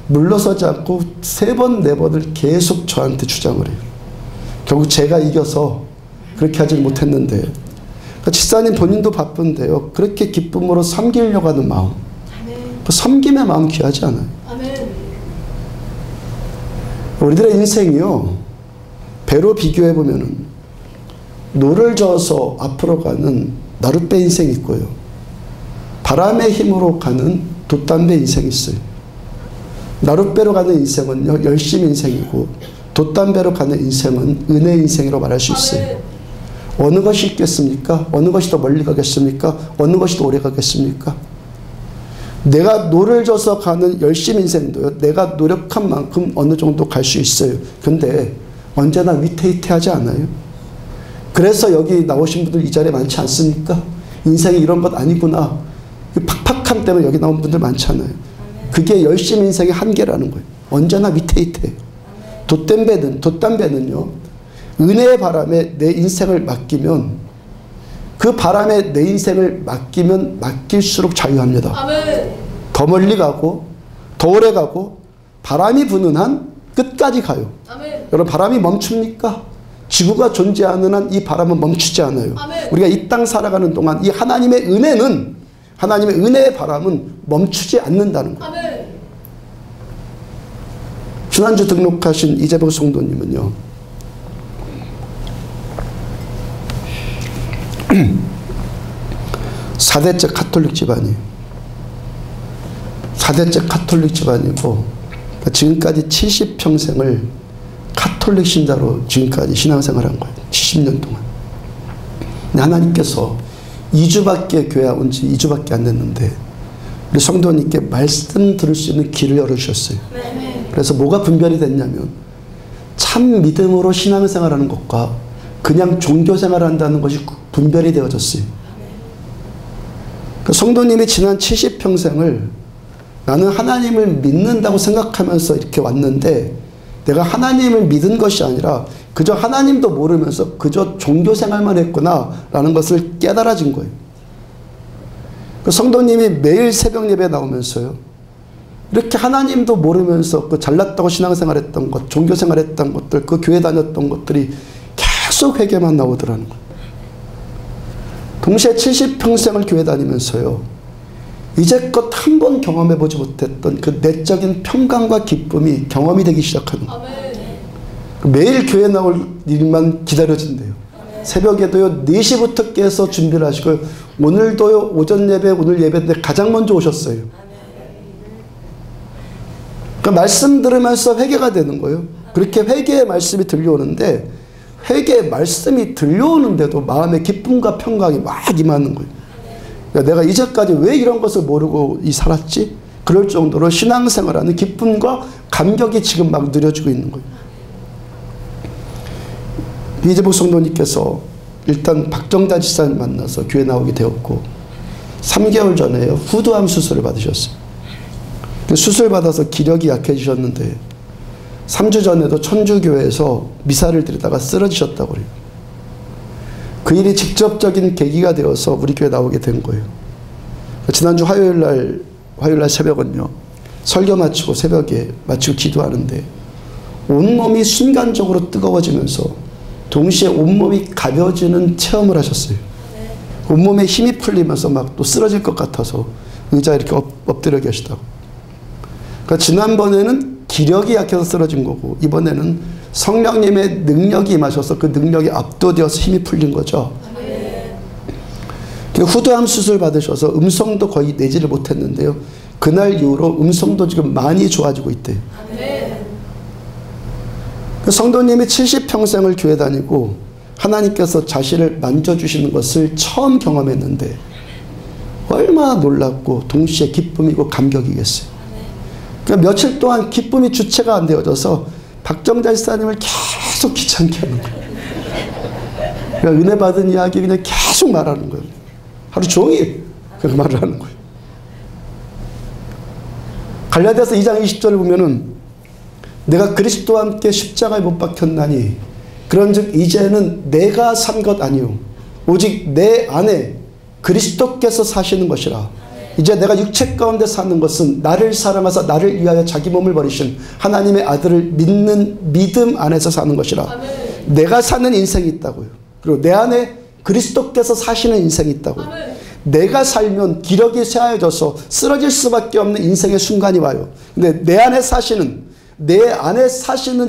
물러서지 않고 3번, 4번을 계속 저한테 주장을 해요. 결국 제가 이겨서 그렇게 하지 못했는데, 그러니까 집사님 본인도 바쁜데요, 그렇게 기쁨으로 섬기려고 하는 마음, 그 섬김의 마음 귀하지 않아요? 우리들의 인생이요, 배로 비교해 보면은 노를 저어서 앞으로 가는 나룻배 인생이 있고요, 바람의 힘으로 가는 돛담배 인생이 있어요. 나룻배로 가는 인생은요, 열심 인생이고, 돛담배로 가는 인생은 은혜 인생이라고 말할 수 있어요. 어느 것이 있겠습니까? 어느 것이 더 멀리 가겠습니까? 어느 것이 더 오래 가겠습니까? 내가 노를 져서 가는 열심 인생도요, 내가 노력한 만큼 어느 정도 갈 수 있어요. 근데 언제나 위태위태하지 않아요? 그래서 여기 나오신 분들 이 자리에 많지 않습니까? 인생이 이런 것 아니구나. 팍팍함 때문에 여기 나온 분들 많잖아요. 그게 열심 인생의 한계라는 거예요. 언제나 위태위태해요. 돛담배는요, 은혜의 바람에 내 인생을 맡기면, 그 바람에 내 인생을 맡기면 맡길수록 자유합니다. 아멘. 더 멀리 가고, 더 오래 가고, 바람이 부는 한 끝까지 가요.
아멘.
여러분, 바람이 멈춥니까? 지구가 존재하는 한 이 바람은 멈추지 않아요.
아멘.
우리가 이 땅 살아가는 동안 이 하나님의 은혜는, 하나님의 은혜의 바람은 멈추지 않는다는 거예요.
아멘.
지난주 등록하신 이재복 성도님은요, 사대째 카톨릭 집안이에요. 4대째 카톨릭 집안이고, 지금까지 70평생을 카톨릭 신자로 지금까지 신앙생활을 한 거예요. 70년 동안. 근데 하나님께서 2주밖에 교회 온 지 2주밖에 안 됐는데 우리 성도님께 말씀 들을 수 있는 길을 열어주셨어요. 그래서 뭐가 분별이 됐냐면, 참 믿음으로 신앙생활하는 것과 그냥 종교생활한다는 것이 분별이 되어졌어요. 그 성도님이 지난 70평생을 나는 하나님을 믿는다고 생각하면서 이렇게 왔는데, 내가 하나님을 믿은 것이 아니라 그저 하나님도 모르면서 그저 종교생활만 했구나 라는 것을 깨달아진 거예요. 그 성도님이 매일 새벽 예배 나오면서요, 이렇게 하나님도 모르면서 그 잘났다고 신앙생활했던 것, 종교생활했던 것들, 그 교회 다녔던 것들이 계속 회개만 나오더라는 거예요. 동시에 70평생을 교회 다니면서요, 이제껏 한 번 경험해보지 못했던 그 내적인 평강과 기쁨이 경험이 되기 시작하는 거예요. 매일 교회 나올 일만 기다려진대요. 새벽에도요 4시부터 깨서 준비를 하시고, 오늘도요 오전 예배, 오늘 예배인데 가장 먼저 오셨어요. 그러니까 말씀 들으면서 회개가 되는 거예요. 그렇게 회개의 말씀이 들려오는데, 회개의 말씀이 들려오는데도 마음의 기쁨과 평강이 막 임하는 거예요. 그러니까 내가 이제까지 왜 이런 것을 모르고 살았지? 그럴 정도로 신앙생활하는 기쁨과 감격이 지금 막 누려지고 있는 거예요. 이재복 성도님께서 일단 박정자 지사님 만나서 교회 나오게 되었고, 3개월 전에 후두암 수술을 받으셨어요. 수술 받아서 기력이 약해지셨는데 3주 전에도 천주교회에서 미사를 드리다가 쓰러지셨다고 그래요. 그 일이 직접적인 계기가 되어서 우리 교회 나오게 된 거예요. 지난주 화요일날 새벽은요, 설교 마치고 새벽에 마치고 기도하는데 온몸이 순간적으로 뜨거워지면서 동시에 온몸이 가벼워지는 체험을 하셨어요. 온몸에 힘이 풀리면서 막 또 쓰러질 것 같아서 의자에 이렇게 엎드려 계시다고. 그러니까 지난번에는 기력이 약해서 쓰러진 거고, 이번에는 성령님의 능력이 임하셔서 그 능력이 압도되어서 힘이 풀린 거죠. 후두암 수술 받으셔서 음성도 거의 내지를 못했는데요, 그날 이후로 음성도 지금 많이 좋아지고 있대요. 그 성도님이 70평생을 교회 다니고 하나님께서 자신을 만져주시는 것을 처음 경험했는데 얼마나 놀랍고 동시에 기쁨이고 감격이겠어요. 그러니까 며칠 동안 기쁨이 주체가 안 되어져서 박정자 지사님을 계속 귀찮게 하는 거예요. 그러니까 은혜 받은 이야기 그냥 계속 말하는 거예요. 하루 종일 그 말을 하는 거예요. 갈라디아서 2장 20절을 보면은, 내가 그리스도와 함께 십자가에 못 박혔나니 그런즉 이제는 내가 산 것 아니요 오직 내 안에 그리스도께서 사시는 것이라. 이제 내가 육체 가운데 사는 것은 나를 사랑하사 나를 위하여 자기 몸을 버리신 하나님의 아들을 믿는 믿음 안에서 사는 것이라. 내가 사는 인생이 있다고요. 그리고 내 안에 그리스도께서 사시는 인생이 있다고요. 내가 살면 기력이 쇠하여져서 쓰러질 수밖에 없는 인생의 순간이 와요. 근데 내 안에 사시는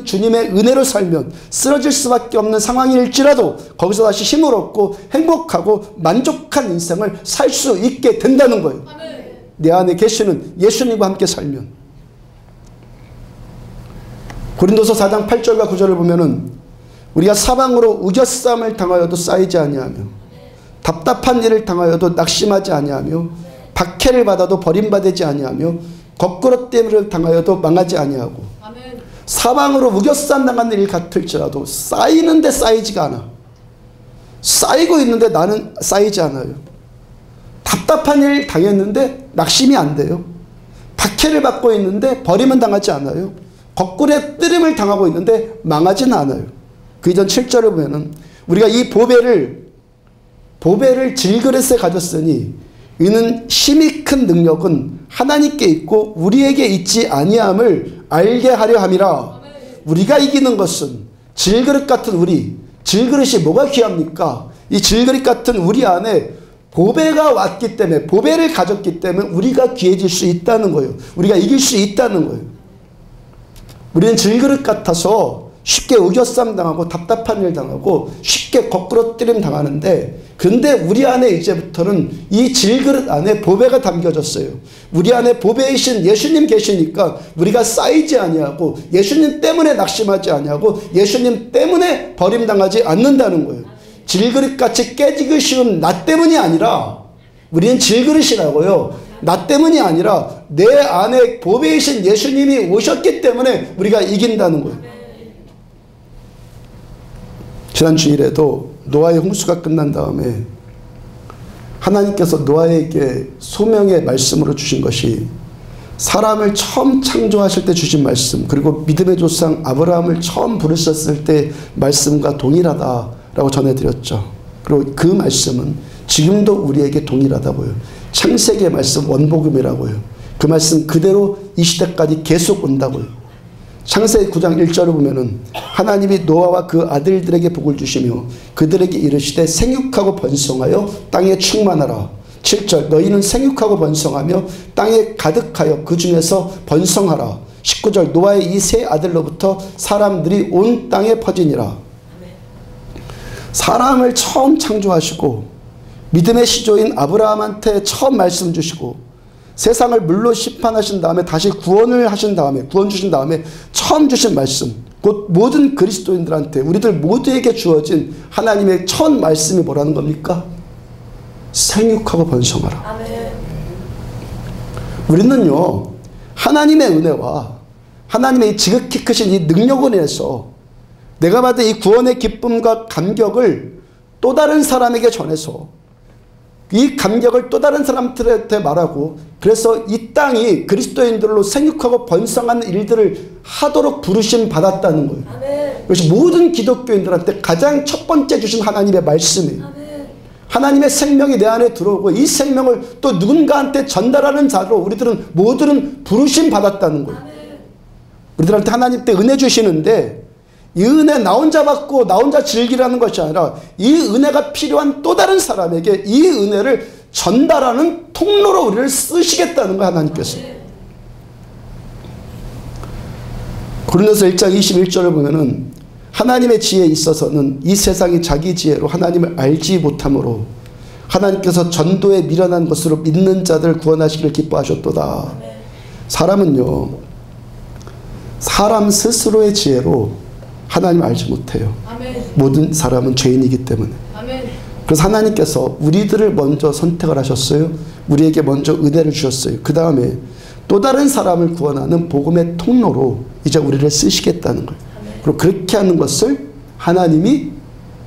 주님의 은혜로 살면 쓰러질 수밖에 없는 상황일지라도 거기서 다시 힘을 얻고 행복하고 만족한 인생을 살 수 있게 된다는 거예요. 내 안에 계시는 예수님과 함께 살면. 고린도서 4장 8절과 9절을 보면은, 우리가 사방으로 우겨싸움을 당하여도 쌓이지 아니하며 답답한 일을 당하여도 낙심하지 아니하며 박해를 받아도 버림받지 아니하며 거꾸로됨을 당하여도 망하지 아니하고. 사방으로 우겨싸움 당하는 일 같을지라도 쌓이는데 쌓이지가 않아. 쌓이고 있는데 나는 쌓이지 않아요. 답답한 일 당했는데 낙심이 안 돼요. 박해를 받고 있는데 버림은 당하지 않아요. 거꾸로의 뜨림을 당하고 있는데 망하지는 않아요. 그 이전 7절을 보면은, 우리가 이 보배를 질그릇에 가졌으니 이는 힘이 큰 능력은 하나님께 있고 우리에게 있지 아니함을 알게 하려 함이라. 우리가 이기는 것은 질그릇 같은 우리, 질그릇이 뭐가 귀합니까? 이 질그릇 같은 우리 안에 보배가 왔기 때문에, 보배를 가졌기 때문에 우리가 귀해질 수 있다는 거예요. 우리가 이길 수 있다는 거예요. 우리는 질그릇 같아서 쉽게 의겨싸움 당하고 답답한 일 당하고 쉽게 거꾸러뜨림 당하는데, 근데 우리 안에 이제부터는 이 질그릇 안에 보배가 담겨졌어요. 우리 안에 보배이신 예수님 계시니까 우리가 쌓이지 아니하고, 예수님 때문에 낙심하지 아니하고, 예수님 때문에 버림당하지 않는다는 거예요. 질그릇같이 깨지기 쉬운 나 때문이 아니라, 우리는 질그릇이라고요. 나 때문이 아니라 내 안에 보배이신 예수님이 오셨기 때문에 우리가 이긴다는 거예요. 지난 주일에도 노아의 홍수가 끝난 다음에 하나님께서 노아에게 소명의 말씀으로 주신 것이, 사람을 처음 창조하실 때 주신 말씀, 그리고 믿음의 조상 아브라함을 처음 부르셨을 때 말씀과 동일하다라고 전해드렸죠. 그리고 그 말씀은 지금도 우리에게 동일하다고요. 창세기의 말씀 원복음이라고요. 그 말씀 그대로 이 시대까지 계속 온다고요. 창세기 9장 1절을 보면은 하나님이 노아와 그 아들들에게 복을 주시며 그들에게 이르시되 생육하고 번성하여 땅에 충만하라. 7절 너희는 생육하고 번성하며 땅에 가득하여 그 중에서 번성하라. 19절 노아의 이 세 아들로부터 사람들이 온 땅에 퍼지니라. 사람을 처음 창조하시고 믿음의 시조인 아브라함한테 처음 말씀 주시고 세상을 물로 심판하신 다음에 다시 구원을 하신 다음에, 구원 주신 다음에 처음 주신 말씀, 곧 모든 그리스도인들한테, 우리들 모두에게 주어진 하나님의 첫 말씀이 뭐라는 겁니까? 생육하고 번성하라. 아멘. 우리는요, 하나님의 은혜와 하나님의 지극히 크신 이 능력을 인해서 내가 받은 이 구원의 기쁨과 감격을 또 다른 사람에게 전해서 이 감격을 또 다른 사람들한테 말하고, 그래서 이 땅이 그리스도인들로 생육하고 번성하는 일들을 하도록 부르심 받았다는 거예요. 아멘. 그래서 모든 기독교인들한테 가장 첫 번째 주신 하나님의 말씀이에요. 아멘. 하나님의 생명이 내 안에 들어오고 이 생명을 또 누군가한테 전달하는 자로 우리들은 모두는 부르심 받았다는 거예요. 아멘. 우리들한테 하나님 때 은혜 주시는데, 이 은혜 나 혼자 받고 나 혼자 즐기라는 것이 아니라 이 은혜가 필요한 또 다른 사람에게 이 은혜를 전달하는 통로로 우리를 쓰시겠다는 거예요, 하나님께서. 고린도서 1장 21절을 보면은 하나님의 지혜에 있어서는 이 세상이 자기 지혜로 하나님을 알지 못함으로 하나님께서 전도에 미련한 것으로 믿는 자들을 구원하시기를 기뻐하셨도다. 사람은요, 사람 스스로의 지혜로 하나님을 알지 못해요. 아멘. 모든 사람은 죄인이기 때문에. 아멘. 그래서 하나님께서 우리들을 먼저 선택을 하셨어요. 우리에게 먼저 은혜를 주셨어요. 그 다음에 또 다른 사람을 구원하는 복음의 통로로 이제 우리를 쓰시겠다는 거예요. 아멘. 그리고 그렇게 하는 것을 하나님이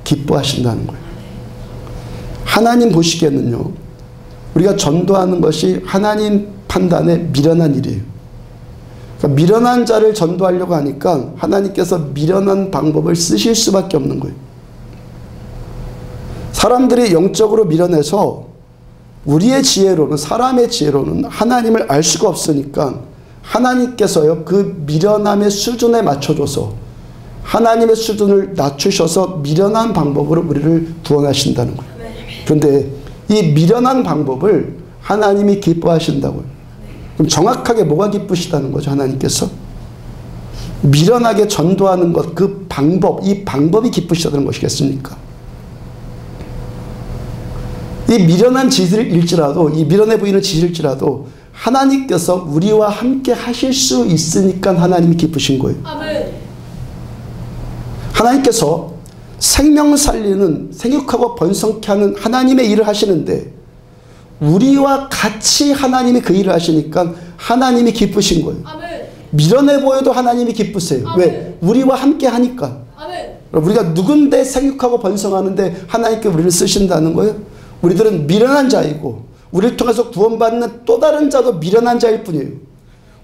기뻐하신다는 거예요. 하나님 보시기에는요, 우리가 전도하는 것이 하나님 판단에 미련한 일이에요. 그러니까 미련한 자를 전도하려고 하니까 하나님께서 미련한 방법을 쓰실 수밖에 없는 거예요. 사람들이 영적으로 미련해서 우리의 지혜로는, 사람의 지혜로는 하나님을 알 수가 없으니까 하나님께서요, 그 미련함의 수준에 맞춰줘서 하나님의 수준을 낮추셔서 미련한 방법으로 우리를 구원하신다는 거예요. 그런데 이 미련한 방법을 하나님이 기뻐하신다고요. 그럼 정확하게 뭐가 기쁘시다는 거죠, 하나님께서? 미련하게 전도하는 것, 그 방법, 이 방법이 기쁘시다는 것이겠습니까? 이 미련한 짓일지라도, 이 미련해 보이는 짓일지라도 하나님께서 우리와 함께 하실 수 있으니까 하나님이 기쁘신 거예요. 아멘. 하나님께서 생명 살리는, 생육하고 번성케 하는 하나님의 일을 하시는데 우리와 같이 하나님이 그 일을 하시니까 하나님이 기쁘신 거예요. 아멘. 미련해 보여도 하나님이 기쁘세요. 아멘. 왜? 우리와 함께 하니까. 아멘. 우리가 누군데 생육하고 번성하는데 하나님께 우리를 쓰신다는 거예요. 우리들은 미련한 자이고 우리를 통해서 구원받는 또 다른 자도 미련한 자일 뿐이에요.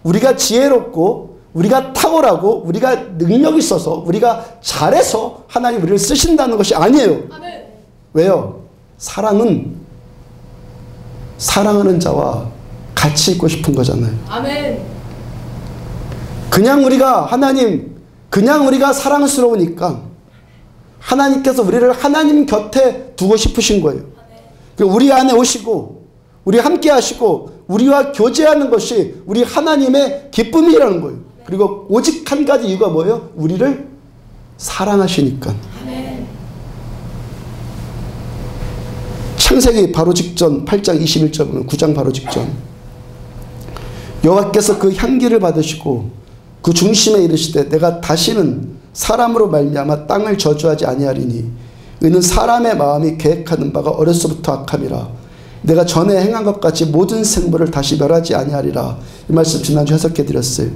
우리가 지혜롭고 우리가 탁월하고 우리가 능력이 있어서 우리가 잘해서 하나님 우리를 쓰신다는 것이 아니에요. 아멘. 왜요? 사랑은 사랑하는 자와 같이 있고 싶은 거잖아요. 아멘. 그냥 우리가 사랑스러우니까 하나님께서 우리를 하나님 곁에 두고 싶으신 거예요. 우리 안에 오시고 우리 함께 하시고 우리와 교제하는 것이 우리 하나님의 기쁨이라는 거예요. 그리고 오직 한 가지 이유가 뭐예요? 우리를 사랑하시니까. 창세기 바로 직전 8장 21절 보면 9장 바로 직전 여호와께서 그 향기를 받으시고 그 중심에 이르시되 내가 다시는 사람으로 말미암아 땅을 저주하지 아니하리니 이는 사람의 마음이 계획하는 바가 어려서부터 악함이라 내가 전에 행한 것 같이 모든 생물을 다시 멸하지 아니하리라. 이 말씀 지난주 해석해 드렸어요.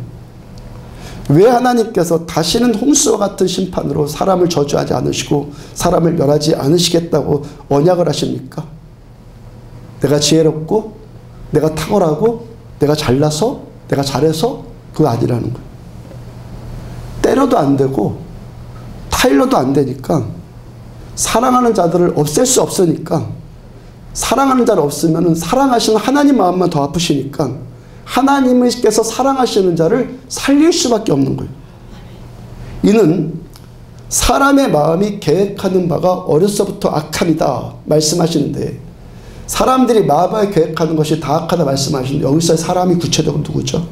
왜 하나님께서 다시는 홍수와 같은 심판으로 사람을 저주하지 않으시고 사람을 멸하지 않으시겠다고 언약을 하십니까? 내가 지혜롭고 내가 탁월하고 내가 잘나서 내가 잘해서 그거 아니라는 거예요. 때려도 안 되고 타일러도 안 되니까 사랑하는 자들을 없앨 수 없으니까 사랑하는 자를 없으면 사랑하시는 하나님 마음만 더 아프시니까 하나님께서 사랑하시는 자를 살릴 수밖에 없는 거예요. 이는 사람의 마음이 계획하는 바가 어려서부터 악함이다 말씀하시는데 사람들이 마음에 계획하는 것이 다 악하다 말씀하시는데 여기서 사람이 구체적으로 누구죠?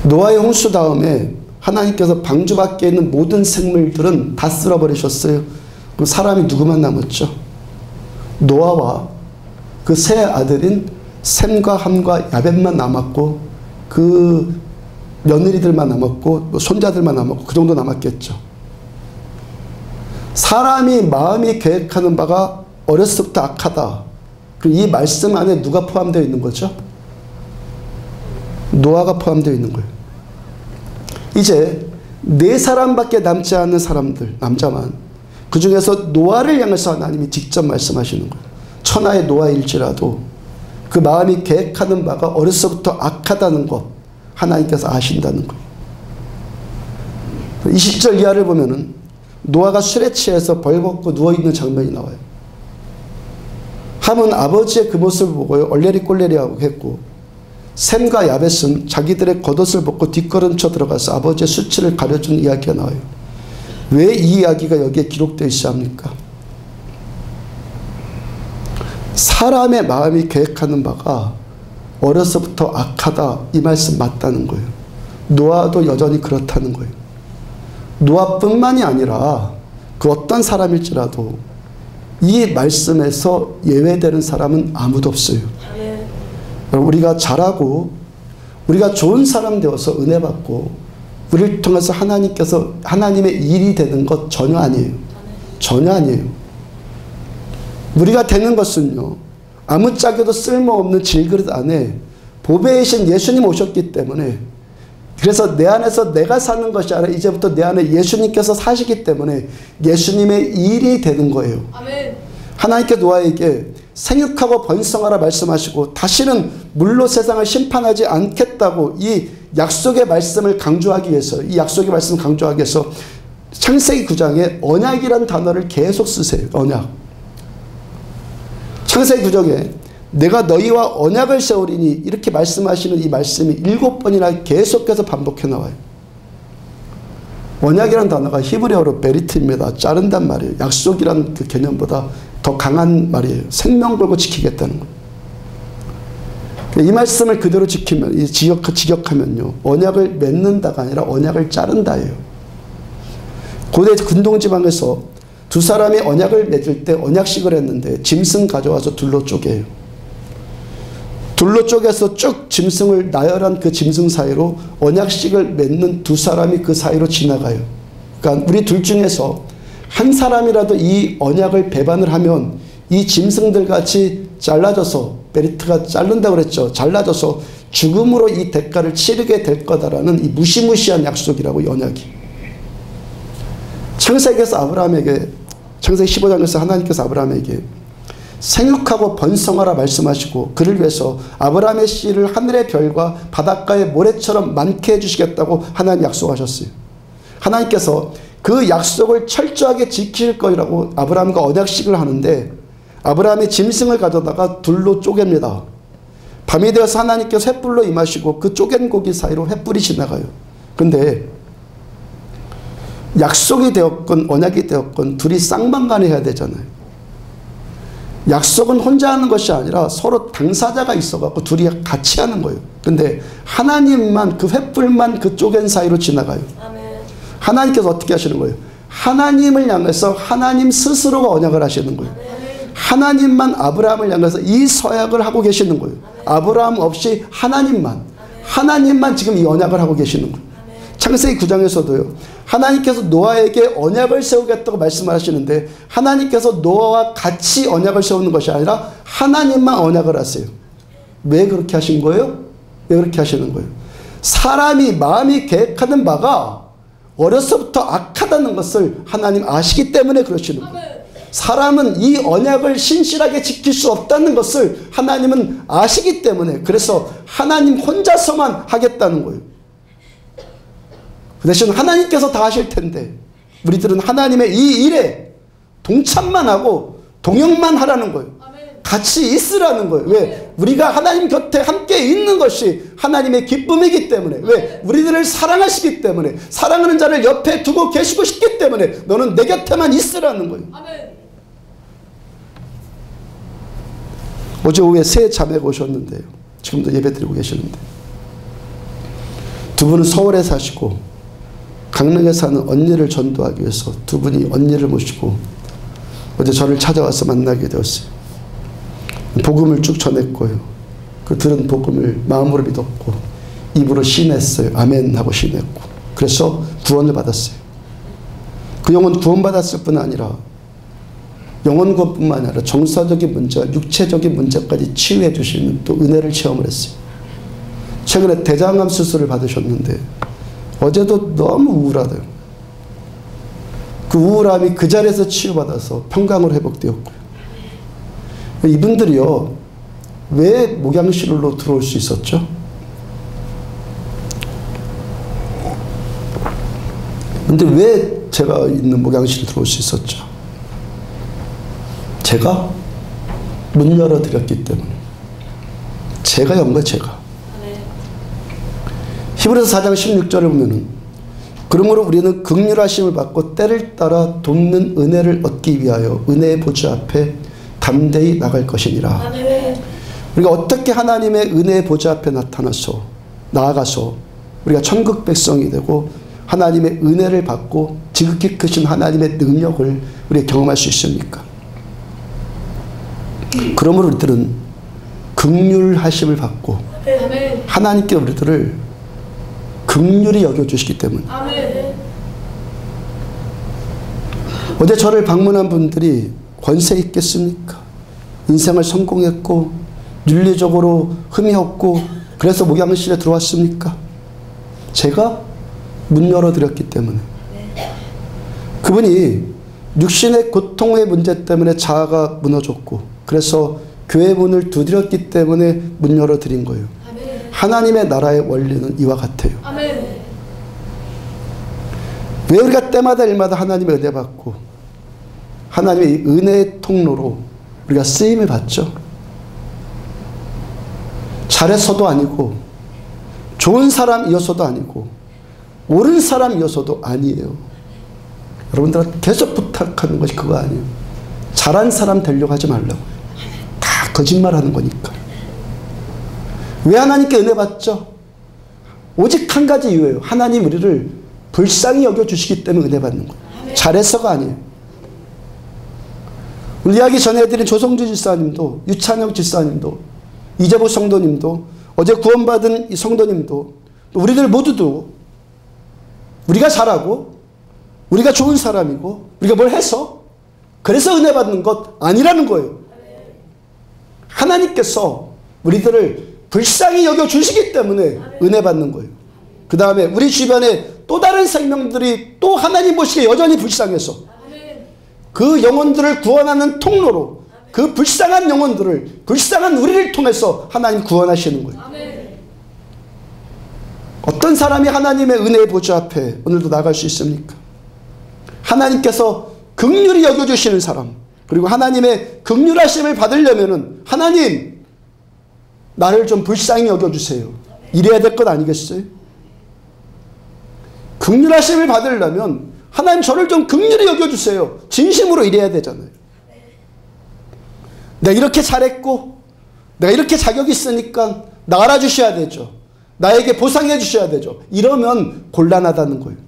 노아의 홍수 다음에 하나님께서 방주 밖에 있는 모든 생물들은 다 쓸어버리셨어요. 그럼 사람이 누구만 남았죠? 노아와 그 세 아들인 셈과 함과 야벳만 남았고 그 며느리들만 남았고 손자들만 남았고 그 정도 남았겠죠. 사람이 마음이 계획하는 바가 어렸을 때부터 악하다. 이 말씀 안에 누가 포함되어 있는 거죠? 노아가 포함되어 있는 거예요. 이제 네 사람밖에 남지 않은 사람들, 남자만 그 중에서 노아를 향해서 하나님이 직접 말씀하시는 거예요. 천하의 노아일지라도 그 마음이 계획하는 바가 어려서부터 악하다는 것 하나님께서 아신다는 거예요. 20절 이하를 보면은 노아가 술에 취해서 벌벗고 누워있는 장면이 나와요. 함은 아버지의 그 모습을 보고 얼레리 꼴레리하고 했고 셈과 야벳은 자기들의 겉옷을 벗고 뒷걸음쳐 들어가서 아버지의 수치를 가려준 이야기가 나와요. 왜 이 이야기가 여기에 기록되어 있어야 합니까? 사람의 마음이 계획하는 바가 어려서부터 악하다 이 말씀 맞다는 거예요. 노아도 여전히 그렇다는 거예요. 노아뿐만이 아니라 그 어떤 사람일지라도 이 말씀에서 예외되는 사람은 아무도 없어요. 우리가 잘하고 우리가 좋은 사람 되어서 은혜 받고 우리를 통해서 하나님께서 하나님의 일이 되는 것 전혀 아니에요. 전혀 아니에요. 우리가 되는 것은요 아무짝에도 쓸모없는 질그릇 안에 보배이신 예수님 오셨기 때문에 그래서 내 안에서 내가 사는 것이 아니라 이제부터 내 안에 예수님께서 사시기 때문에 예수님의 일이 되는 거예요. 아멘. 하나님께서 노아에게 생육하고 번성하라 말씀하시고 다시는 물로 세상을 심판하지 않겠다고 이 약속의 말씀을 강조하기 위해서 이 약속의 말씀을 강조하기 위해서 창세기 9장에 언약이라는 단어를 계속 쓰세요. 언약. 창세기 9장에 내가 너희와 언약을 세우리니 이렇게 말씀하시는 이 말씀이 7번이나 계속해서 반복해 나와요. 언약이라는 단어가 히브리어로 베리트입니다. 자른단 말이에요. 약속이라는 그 개념보다 더 강한 말이에요. 생명 걸고 지키겠다는 거예요. 이 말씀을 그대로 지키면, 직역하면요. 언약을 맺는다가 아니라 언약을 자른다예요. 고대 근동지방에서 두 사람이 언약을 맺을 때 언약식을 했는데 짐승 가져와서 둘로 쪼개요. 둘로 쪼개서 쭉 짐승을 나열한 그 짐승 사이로 언약식을 맺는 두 사람이 그 사이로 지나가요. 그러니까 우리 둘 중에서 한 사람이라도 이 언약을 배반을 하면 이 짐승들 같이 잘라져서 베리트가 자른다고 그랬죠. 잘라져서 죽음으로 이 대가를 치르게 될 거다라는 이 무시무시한 약속이라고 이 언약이. 창세기에서 아브라함에게 창세기 15장에서 하나님께서 아브라함에게 생육하고 번성하라 말씀하시고 그를 위해서 아브라함의 씨를 하늘의 별과 바닷가의 모래처럼 많게 해주시겠다고 하나님 약속하셨어요. 하나님께서 그 약속을 철저하게 지킬 거라고 아브라함과 언약식을 하는데 아브라함이 짐승을 가져다가 둘로 쪼갭니다. 밤이 되어서 하나님께서 횃불로 임하시고 그 쪼갠 고기 사이로 횃불이 지나가요. 근데 약속이 되었건 언약이 되었건 둘이 쌍방간해야 되잖아요. 약속은 혼자 하는 것이 아니라 서로 당사자가 있어갖고 둘이 같이 하는 거예요. 근데 하나님만 그 횃불만 그 쪼갠 사이로 지나가요. 하나님께서 어떻게 하시는 거예요? 하나님을 향해서 하나님 스스로가 언약을 하시는 거예요. 하나님만 아브라함을 향해서 이 서약을 하고 계시는 거예요. 아브라함 없이 하나님만 지금 이 언약을 하고 계시는 거예요. 창세기 9장에서도요. 하나님께서 노아에게 언약을 세우겠다고 말씀을 하시는데 하나님께서 노아와 같이 언약을 세우는 것이 아니라 하나님만 언약을 하세요. 왜 그렇게 하신 거예요? 왜 그렇게 하시는 거예요? 사람이 마음이 계획하는 바가 어려서부터 악하다는 것을 하나님 아시기 때문에 그러시는 거예요. 사람은 이 언약을 신실하게 지킬 수 없다는 것을 하나님은 아시기 때문에 그래서 하나님 혼자서만 하겠다는 거예요. 그 대신 하나님께서 다 하실 텐데 우리들은 하나님의 이 일에 동참만 하고 동역만 하라는 거예요. 같이 있으라는 거예요. 왜? 우리가 하나님 곁에 함께 있는 것이 하나님의 기쁨이기 때문에 왜? 우리들을 사랑하시기 때문에 사랑하는 자를 옆에 두고 계시고 싶기 때문에 너는 내 곁에만 있으라는 거예요. 어제 오후에 세 자매가 오셨는데요. 지금도 예배 드리고 계시는데 두 분은 서울에 사시고 강릉에 사는 언니를 전도하기 위해서 두 분이 언니를 모시고 어제 저를 찾아와서 만나게 되었어요. 복음을 쭉 전했고요. 그 들은 복음을 마음으로 믿었고 입으로 시인했어요. 아멘 하고 시인했고 그래서 구원을 받았어요. 그 영혼 구원받았을 뿐 아니라 영혼 구원뿐만 아니라 정서적인 문제와 육체적인 문제까지 치유해 주시는 또 은혜를 체험을 했어요. 최근에 대장암 수술을 받으셨는데 어제도 너무 우울하대요. 그 우울함이 그 자리에서 치유받아서 평강으로 회복되었고요. 이분들이요. 왜 목양실로 들어올 수 있었죠? 근데 왜 제가 있는 목양실에 들어올 수 있었죠? 제가 문 열어드렸기 때문에. 제가 연 거예요, 제가. 히브리서 4장 16절을 보면은 그러므로 우리는 긍휼하심을 받고 때를 따라 돕는 은혜를 얻기 위하여 은혜의 보좌 앞에 담대히 나갈 것이니라. 우리가 어떻게 하나님의 은혜의 보좌 앞에 나아가서 우리가 천국 백성이 되고 하나님의 은혜를 받고 지극히 크신 하나님의 능력을 우리가 경험할 수 있습니까? 그러므로 우리들은 긍휼하심을 받고 하나님께 우리들을 긍휼히 여겨주시기 때문에 어제 저를 방문한 분들이 권세 있겠습니까? 인생을 성공했고 윤리적으로 흠이 없고 그래서 목양실에 들어왔습니까? 제가 문 열어드렸기 때문에 그분이 육신의 고통의 문제 때문에 자아가 무너졌고 그래서 교회 문을 두드렸기 때문에 문 열어드린 거예요. 하나님의 나라의 원리는 이와 같아요. 왜 우리가 때마다 일마다 하나님의 은혜 받고 하나님의 은혜의 통로로 우리가 쓰임을 받죠? 잘해서도 아니고 좋은 사람이어서도 아니고 옳은 사람이어서도 아니에요. 여러분들한테 계속 부탁하는 것이 그거 아니에요. 잘한 사람 되려고 하지 말라고. 다 거짓말하는 거니까. 왜 하나님께 은혜 받죠? 오직 한 가지 이유예요. 하나님 우리를 불쌍히 여겨주시기 때문에 은혜 받는 거예요. 잘해서가 아니에요. 오늘 이야기 전해드린 조성주 집사님도 유찬영 집사님도 이재보 성도님도 어제 구원받은 이 성도님도 우리들 모두도 우리가 잘하고 우리가 좋은 사람이고 우리가 뭘 해서 그래서 은혜 받는 것 아니라는 거예요. 하나님께서 우리들을 불쌍히 여겨주시기 때문에 은혜 받는 거예요. 그 다음에 우리 주변에 또 다른 생명들이 또 하나님 보시기에 여전히 불쌍해서 그 영혼들을 구원하는 통로로 그 불쌍한 영혼들을 불쌍한 우리를 통해서 하나님 구원하시는 거예요. 어떤 사람이 하나님의 은혜의 보좌 앞에 오늘도 나갈 수 있습니까? 하나님께서 긍휼히 여겨주시는 사람 그리고 하나님의 긍휼하심을 받으려면은 하나님 나를 좀 불쌍히 여겨주세요. 이래야 될 것 아니겠어요? 긍휼하심을 받으려면 하나님 저를 좀 긍휼히 여겨주세요. 진심으로 이래야 되잖아요. 내가 이렇게 잘했고 내가 이렇게 자격이 있으니까 나 알아주셔야 되죠. 나에게 보상해 주셔야 되죠. 이러면 곤란하다는 거예요.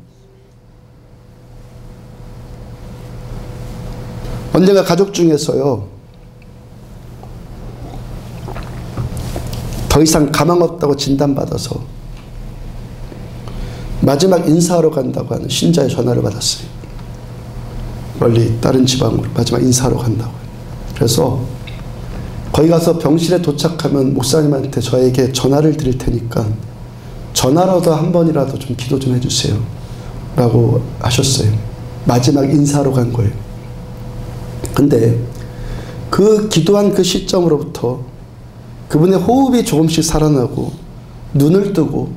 언젠가 가족 중에서요, 더 이상 가망 없다고 진단받아서 마지막 인사하러 간다고 하는 신자의 전화를 받았어요. 멀리 다른 지방으로 마지막 인사하러 간다고요. 그래서 거기 가서 병실에 도착하면 목사님한테 저에게 전화를 드릴 테니까 전화라도 한 번이라도 좀 기도 좀 해주세요 라고 하셨어요. 마지막 인사하러 간 거예요. 근데 그 기도한 그 시점으로부터 그분의 호흡이 조금씩 살아나고 눈을 뜨고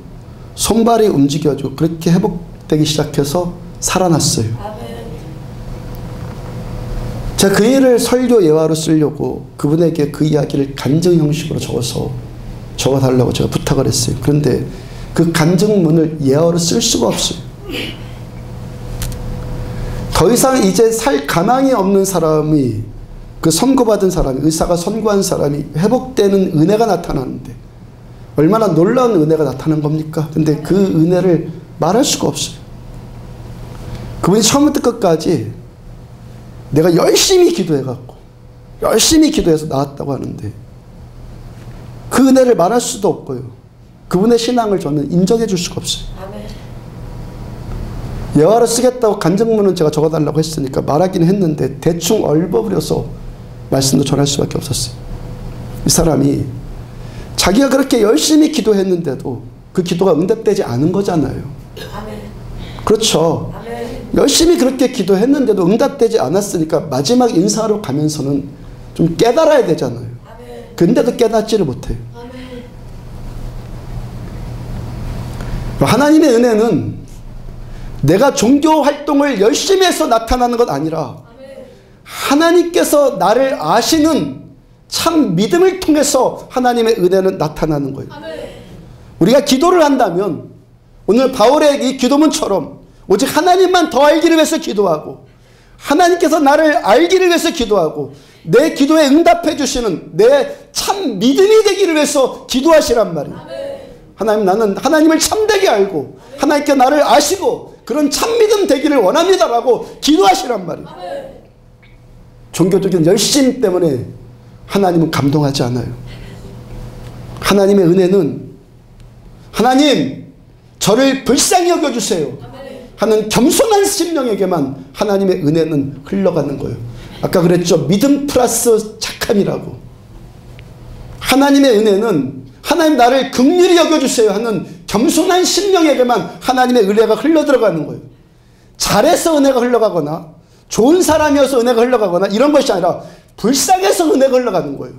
손발이 움직여지고 그렇게 회복되기 시작해서 살아났어요. 제가 그 일을 설교 예화로 쓰려고 그분에게 그 이야기를 간증 형식으로 적어달라고 제가 부탁을 했어요. 그런데 그 간증문을 예화로 쓸 수가 없어요. 더 이상 이제 살 가망이 없는 사람이, 그 선고받은 사람이, 의사가 선고한 사람이 회복되는 은혜가 나타나는데 얼마나 놀라운 은혜가 나타난 겁니까? 근데 그 은혜를 말할 수가 없어요. 그분이 처음부터 끝까지 내가 열심히 기도해갖고 열심히 기도해서 나았다고 하는데 그 은혜를 말할 수도 없고요. 그분의 신앙을 저는 인정해 줄 수가 없어요. 예화를 쓰겠다고 간증문은 제가 적어달라고 했으니까 말하기는 했는데 대충 얼버무려서 말씀도 전할 수밖에 없었어요. 이 사람이 자기가 그렇게 열심히 기도했는데도 그 기도가 응답되지 않은 거잖아요. 그렇죠. 열심히 그렇게 기도했는데도 응답되지 않았으니까 마지막 인사하러 가면서는 좀 깨달아야 되잖아요. 근데도 깨닫지를 못해요. 하나님의 은혜는 내가 종교 활동을 열심히 해서 나타나는 것 아니라 하나님께서 나를 아시는 참 믿음을 통해서 하나님의 은혜는 나타나는 거예요. 우리가 기도를 한다면 오늘 바울의 이 기도문처럼 오직 하나님만 더 알기를 위해서 기도하고 하나님께서 나를 알기를 위해서 기도하고 내 기도에 응답해 주시는 내 참 믿음이 되기를 위해서 기도하시란 말이에요. 하나님, 나는 하나님을 참되게 알고 하나님께 나를 아시고 그런 참 믿음 되기를 원합니다라고 기도하시란 말이에요. 종교적인 열심 때문에 하나님은 감동하지 않아요. 하나님의 은혜는 하나님 저를 불쌍히 여겨주세요 하는 겸손한 심령에게만 하나님의 은혜는 흘러가는 거예요. 아까 그랬죠. 믿음 플러스 착함이라고. 하나님의 은혜는 하나님 나를 긍휼히 여겨주세요 하는 겸손한 심령에게만 하나님의 은혜가 흘러들어가는 거예요. 잘해서 은혜가 흘러가거나 좋은 사람이어서 은혜가 흘러가거나 이런 것이 아니라 불쌍해서 은혜가 흘러가는 거예요.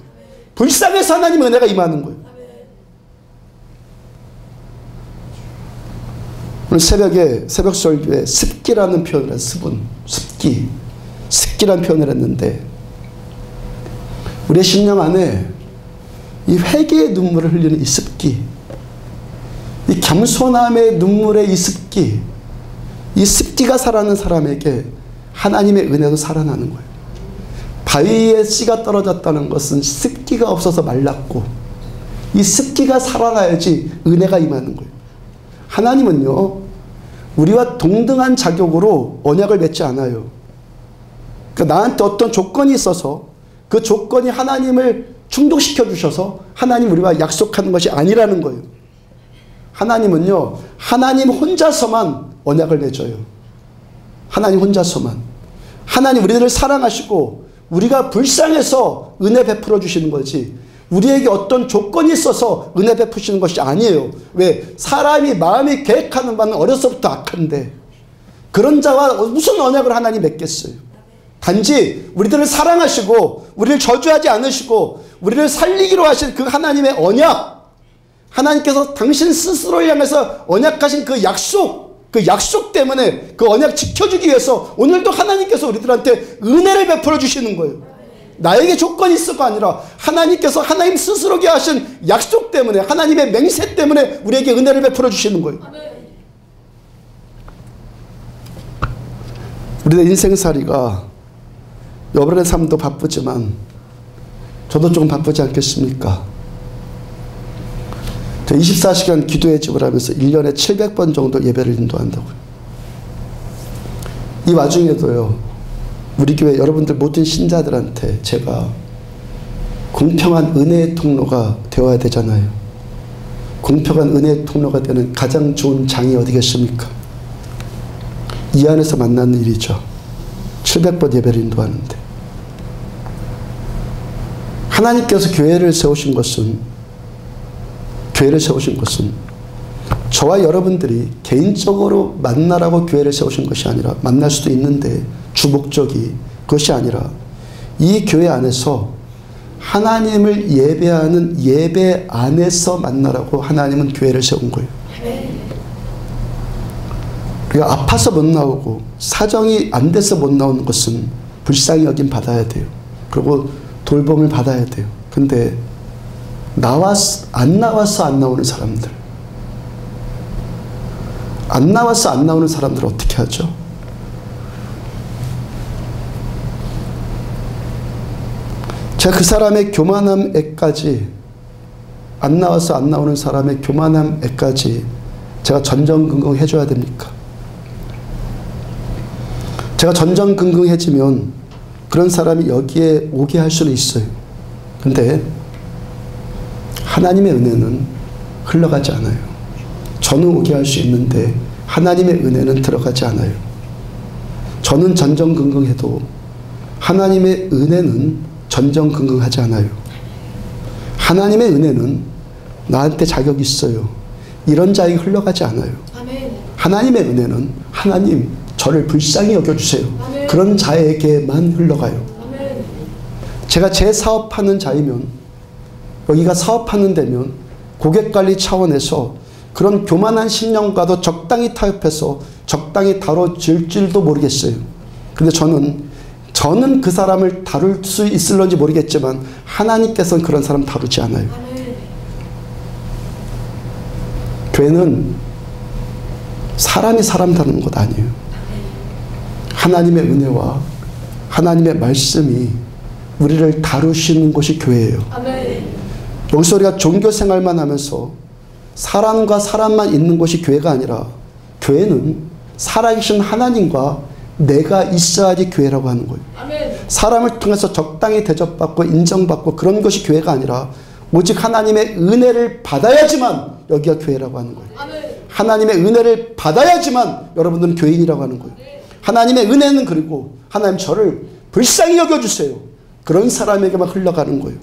불쌍해서 하나님의 은혜가 임하는 거예요. 오늘 새벽에 새벽 설교에 습기라는 표현을 했어요. 습기라는 표현을 했는데 우리의 심령 안에 이 회개의 눈물을 흘리는 이 습기, 이 겸손함의 눈물의 이 습기가 살아나는 사람에게 하나님의 은혜도 살아나는 거예요. 바위에 씨가 떨어졌다는 것은 습기가 없어서 말랐고 이 습기가 살아나야지 은혜가 임하는 거예요. 하나님은요 우리와 동등한 자격으로 언약을 맺지 않아요. 그러니까 나한테 어떤 조건이 있어서 그 조건이 하나님을 충족시켜 주셔서 하나님 우리와 약속하는 것이 아니라는 거예요. 하나님은요 하나님 혼자서만 언약을 맺어요. 하나님 혼자서만. 하나님 우리들을 사랑하시고 우리가 불쌍해서 은혜 베풀어 주시는 거지 우리에게 어떤 조건이 있어서 은혜 베푸시는 것이 아니에요. 왜? 사람이 마음이 계획하는 바는 어려서부터 악한데 그런 자와 무슨 언약을 하나님 맺겠어요. 단지 우리들을 사랑하시고 우리를 저주하지 않으시고 우리를 살리기로 하신 그 하나님의 언약, 하나님께서 당신 스스로를 향해서 언약하신 그 약속 때문에 그 언약 지켜주기 위해서 오늘도 하나님께서 우리들한테 은혜를 베풀어 주시는 거예요. 나에게 조건이 있어가 아니라 하나님께서 하나님 스스로게 하신 약속 때문에, 하나님의 맹세 때문에 우리에게 은혜를 베풀어 주시는 거예요. 우리의 인생살이가 여러분의 삶도 바쁘지만 저도 조금 바쁘지 않겠습니까? 저 24시간 기도의 집을 하면서 1년에 700번 정도 예배를 인도한다고요. 이 와중에도요, 우리 교회 여러분들 모든 신자들한테 제가 공평한 은혜의 통로가 되어야 되잖아요. 공평한 은혜의 통로가 되는 가장 좋은 장이 어디 계십니까? 이 안에서 만나는 일이죠. 700번 예배를 인도하는데, 하나님께서 교회를 세우신 것은 저와 여러분들이 개인적으로 만나라고 교회를 세우신 것이 아니라, 만날 수도 있는데 주목적이 그것이 아니라 이 교회 안에서 하나님을 예배하는 예배 안에서 만나라고 하나님은 교회를 세운 거예요. 우리가 아파서 못 나오고 사정이 안 돼서 못 나오는 것은 불쌍히 여김 받아야 돼요. 그리고 돌봄을 받아야 돼요. 근데 안 나와서 안 나오는 사람들, 안 나와서 안 나오는 사람들 어떻게 하죠? 제가 그 사람의 교만함에까지, 안 나와서 안 나오는 사람의 교만함에까지 제가 전전긍긍 해줘야 됩니까? 제가 전전긍긍해지면 그런 사람이 여기에 오게 할 수는 있어요. 근데 하나님의 은혜는 흘러가지 않아요. 저는 오게 할 수 있는데 하나님의 은혜는 들어가지 않아요. 저는 전전긍긍해도 하나님의 은혜는 전전긍긍하지 않아요. 하나님의 은혜는 나한테 자격이 있어요. 이런 자에게 흘러가지 않아요. 하나님의 은혜는 하나님 저를 불쌍히 여겨주세요. 그런 자에게만 흘러가요. 제가 제 사업하는 자이면, 여기가 사업하는 데면 고객관리 차원에서 그런 교만한 신령과도 적당히 타협해서 적당히 다뤄질 줄도 모르겠어요. 근데 저는 그 사람을 다룰 수 있을런지 모르겠지만 하나님께서는 그런 사람 다루지 않아요. 교회는 사람이 사람 다루는 것 아니에요. 하나님의 은혜와 하나님의 말씀이 우리를 다루시는 곳이 교회예요. 여기서 우리가 종교 생활만 하면서 사람과 사람만 있는 곳이 교회가 아니라, 교회는 살아계신 하나님과 내가 있어야지 교회라고 하는 거예요. 사람을 통해서 적당히 대접받고 인정받고 그런 것이 교회가 아니라 오직 하나님의 은혜를 받아야지만 여기가 교회라고 하는 거예요. 하나님의 은혜를 받아야지만 여러분들은 교인이라고 하는 거예요. 하나님의 은혜는, 그리고 하나님 저를 불쌍히 여겨주세요, 그런 사람에게만 흘러가는 거예요.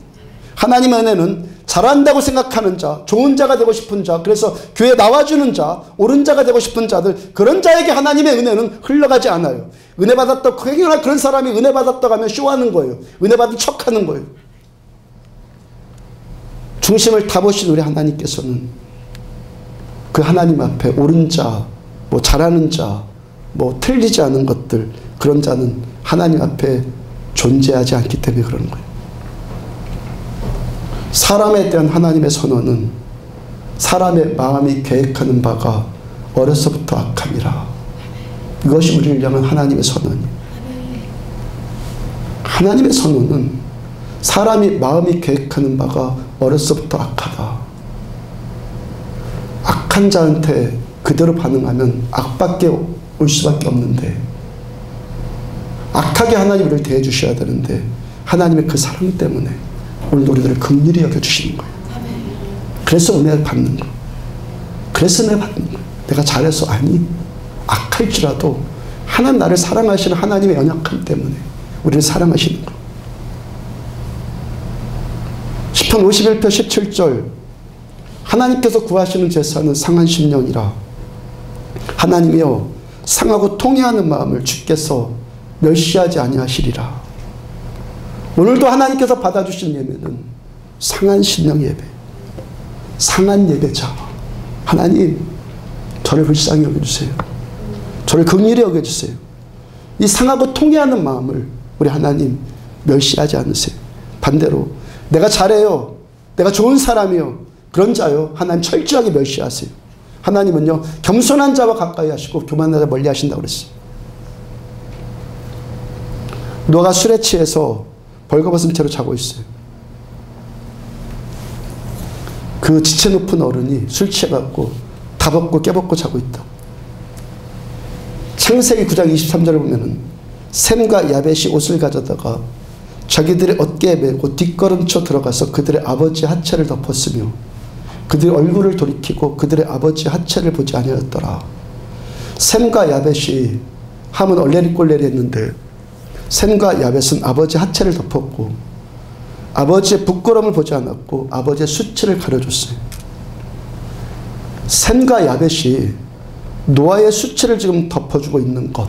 하나님의 은혜는 잘한다고 생각하는 자, 좋은 자가 되고 싶은 자, 그래서 교회에 나와주는 자, 옳은 자가 되고 싶은 자들, 그런 자에게 하나님의 은혜는 흘러가지 않아요. 은혜 받았다고, 그런 사람이 은혜 받았다고 하면 쇼하는 거예요. 은혜 받은 척하는 거예요. 중심을 다 보신 우리 하나님께서는 그 하나님 앞에 옳은 자, 뭐 잘하는 자, 뭐 틀리지 않은 것들, 그런 자는 하나님 앞에 존재하지 않기 때문에 그러는 거예요. 사람에 대한 하나님의 선언은 사람의 마음이 계획하는 바가 어려서부터 악함이라. 이것이 우리를 향한 하나님의 선언이에요. 하나님의 선언은 사람이 마음이 계획하는 바가 어려서부터 악하다. 악한 자한테 그대로 반응하면 악밖에 올 수밖에 없는데, 악하게 하나님 우리를 대해 주셔야 되는데 하나님의 그 사랑 때문에 오늘 우리들을 긍휼히 여겨주시는 거예요. 그래서 은혜를 받는 거예요. 그래서 은혜 받는 거예요. 내가 잘해서 아니, 악할지라도 하나님 나를 사랑하시는 하나님의 연약함 때문에 우리를 사랑하시는 거예요. 시편 51편 17절, 하나님께서 구하시는 제사는 상한 심령이라. 하나님이여 상하고 통회하는 마음을 주께서 멸시하지 아니하시리라. 오늘도 하나님께서 받아주신 예배는 상한 심령 예배, 상한 예배자. 하나님 저를 불쌍히 여겨주세요. 저를 긍휼히 여겨주세요. 이 상하고 통회하는 마음을 우리 하나님 멸시하지 않으세요. 반대로 내가 잘해요, 내가 좋은 사람이요, 그런 자요 하나님 철저하게 멸시하세요. 하나님은요 겸손한 자와 가까이 하시고 교만한 자 멀리 하신다고 그랬어요. 노아가 술에 취해서 벌거벗은 채로 자고 있어요. 그 지체 높은 어른이 술 취해갖고 다 벗고 깨벗고 자고 있다. 창세기 9장 23절을 보면은 셈과 야벳이 옷을 가져다가 자기들의 어깨에 메고 뒷걸음쳐 들어가서 그들의 아버지 하체를 덮었으며 그들의 얼굴을 돌이키고 그들의 아버지 하체를 보지 아니하였더라. 셈과 야벳이 함은 얼레리꼴레리 했는데 셈과 야벳은 아버지 하체를 덮었고 아버지의 부끄러움을 보지 않았고 아버지의 수치를 가려줬어요. 셈과 야벳이 노아의 수치를 지금 덮어주고 있는 것,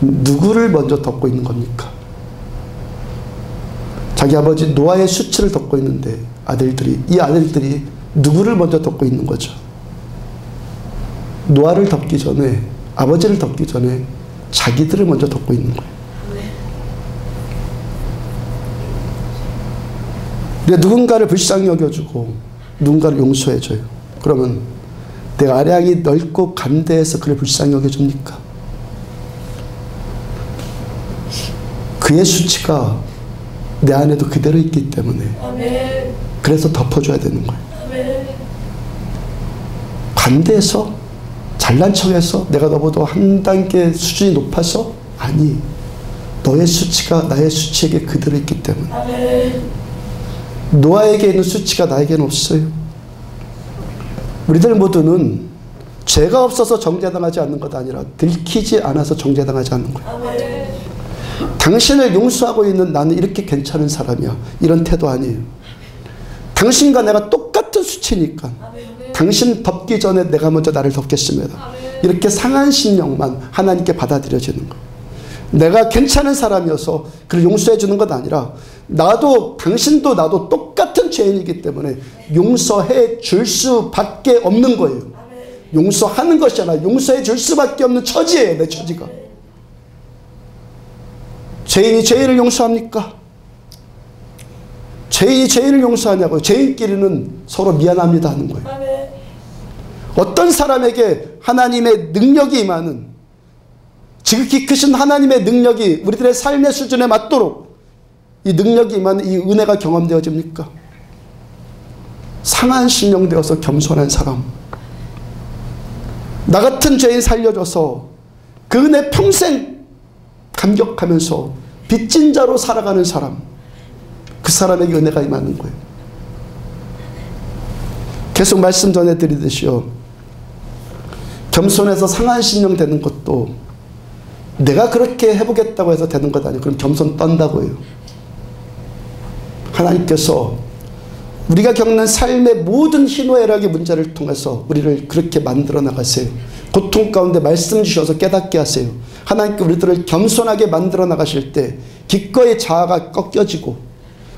누구를 먼저 덮고 있는 겁니까? 자기 아버지 노아의 수치를 덮고 있는데 이 아들들이 누구를 먼저 덮고 있는 거죠? 노아를 덮기 전에, 아버지를 덮기 전에 자기들을 먼저 덮고 있는 거예요. 우리가 누군가를 불쌍히 여겨주고 누군가를 용서해줘요. 그러면 내가 아량이 넓고 간대해서 그를 불쌍히 여겨줍니까? 그의 수치가 내 안에도 그대로 있기 때문에
아멘.
그래서 덮어줘야 되는 거예요.
아멘.
관대해서 잘난 척해서 내가 너보다 한 단계 수준이 높아서? 아니, 너의 수치가 나의 수치에게 그대로 있기 때문에.
아멘.
노아에게 있는 수치가 나에게는 없어요. 우리들 모두는 죄가 없어서 정죄당하지 않는 것 아니라 들키지 않아서 정죄당하지 않는 거예요.
아멘.
당신을 용서하고 있는 나는 이렇게 괜찮은 사람이야, 이런 태도 아니에요. 당신과 내가 똑같은 수치니까 당신 덮기 전에 내가 먼저 나를 덮겠습니다. 이렇게 상한 심령만 하나님께 받아들여지는 거예요. 내가 괜찮은 사람이어서 그를 용서해 주는 것 아니라 나도 당신도 나도 똑같은 죄인이기 때문에 용서해 줄 수밖에 없는 거예요. 용서하는 것이 아니라 용서해 줄 수밖에 없는 처지예요. 내 처지가. 죄인이 죄인을 용서합니까? 죄인이 죄인을 용서하냐고요. 죄인끼리는 서로 미안합니다 하는 거예요. 어떤 사람에게 하나님의 능력이 임하는, 지극히 크신 하나님의 능력이 우리들의 삶의 수준에 맞도록 이 능력이 임하는 이 은혜가 경험되어집니까? 상한 심령 되어서 겸손한 사람, 나 같은 죄인 살려줘서 그 은혜 평생 감격하면서 빚진 자로 살아가는 사람, 그 사람에게 은혜가 임하는 거예요. 계속 말씀 전해드리듯이요, 겸손해서 상한 심령 되는 것도 내가 그렇게 해보겠다고 해서 되는 것 아니에요. 그럼 겸손 떤다고 해요. 하나님께서 우리가 겪는 삶의 모든 희노애락의 문제를 통해서 우리를 그렇게 만들어 나가세요. 고통 가운데 말씀 주셔서 깨닫게 하세요. 하나님께 우리들을 겸손하게 만들어 나가실 때 기꺼이 자아가 꺾여지고,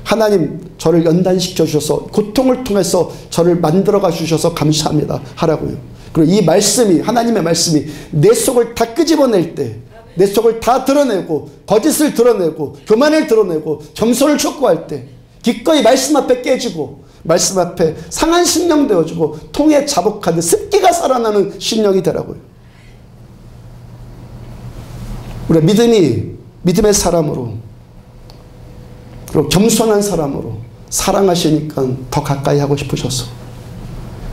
하나님 저를 연단시켜 주셔서 고통을 통해서 저를 만들어 가 주셔서 감사합니다 하라고요. 그리고 이 말씀이, 하나님의 말씀이 내 속을 다 끄집어낼 때, 내 속을 다 드러내고 거짓을 드러내고 교만을 드러내고 겸손을 촉구할 때 기꺼이 말씀 앞에 깨지고 말씀 앞에 상한 심령 되어주고 통에 자복하듯 습기가 살아나는 심령이 되라고요. 우리가 믿음의 사람으로, 그리고 겸손한 사람으로 사랑하시니까 더 가까이 하고 싶으셔서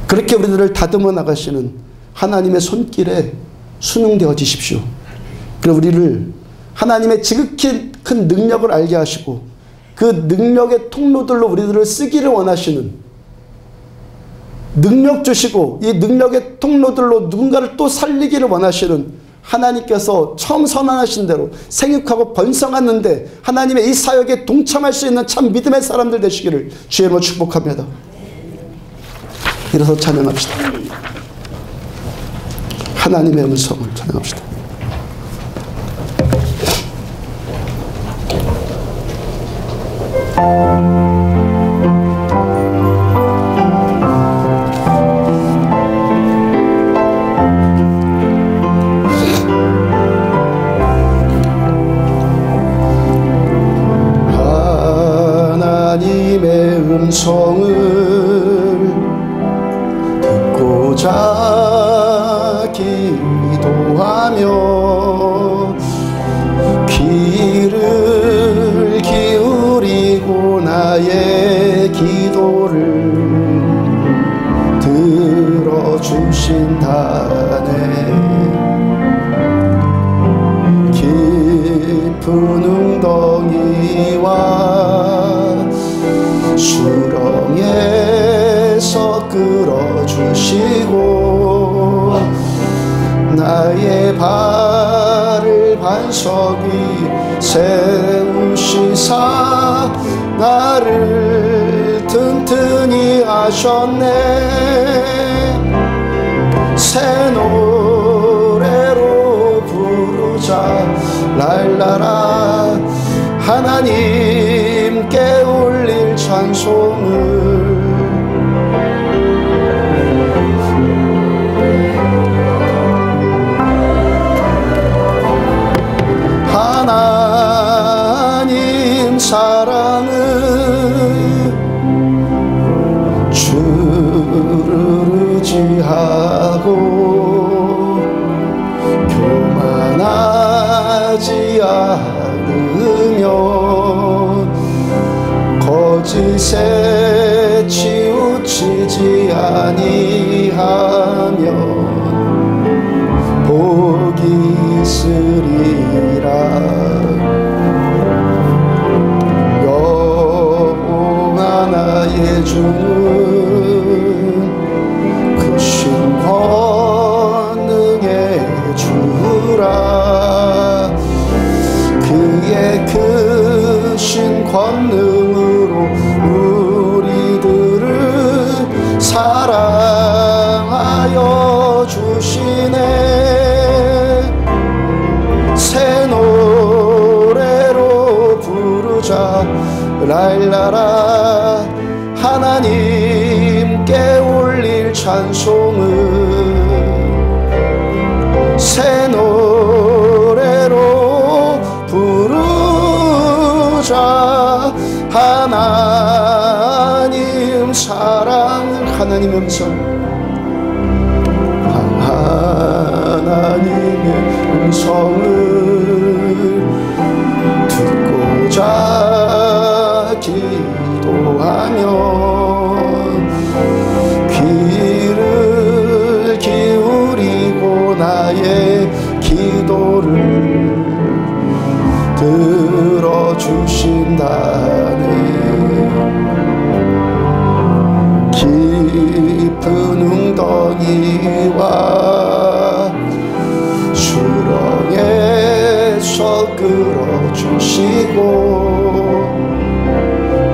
그렇게 우리들을 다듬어 나가시는 하나님의 손길에 순응되어지십시오. 그리고 우리를 하나님의 지극히 큰 능력을 알게 하시고 그 능력의 통로들로 우리들을 쓰기를 원하시는, 능력 주시고 이 능력의 통로들로 누군가를 또 살리기를 원하시는 하나님께서 처음 선언하신 대로 생육하고 번성하는데 하나님의 이 사역에 동참할 수 있는 참 믿음의 사람들 되시기를 주의 이름으로 축복합니다. 일어서 찬양합시다. 하나님의 음성을 찬양합시다. 기도하며 귀를 기울이고 나의 기도를 들어주신다네. 깊은 웅덩이와 수렁에서 끌어주시고 나의 발을 반석 위 세우시사 나를 튼튼히 하셨네. 새 노래로 부르자 랄라라. 하나님께 올릴 찬송을 하나님 사랑은 주를 의지하고 교만하지 않으며 거짓에 치우치지 아니하며 복이 있으리라. 여호와 나의 주는 크신 권능의 주라. 그의 크신 권능으로 우리들을 사랑하여 주시네. 새 노래로 부르자 랄라라. 하나님께 올릴 찬송을 새 노래로 부르자. 하나님 사랑을 하나님의 음성 하나님의 음성을 듣고자 기도하며 귀를 기울이고 나의 기도를 들어주신다네. 깊은 웅덩이와 수렁에서 끌어주시고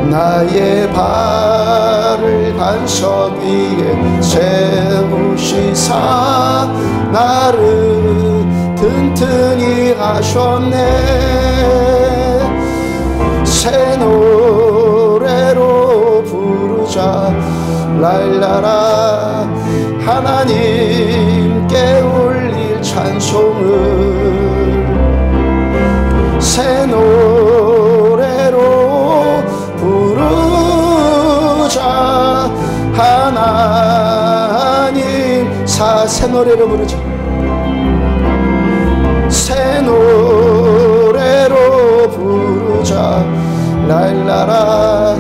나의 발을 반석 위에 세우시사 나를 튼튼히 하셨네. 새 노래로 부르자 랄라라. 하나님께 올릴 찬송을 새 노래로 부르자. 하나님 새 노래로 부르자. 새 노래로 부르자 랄라라.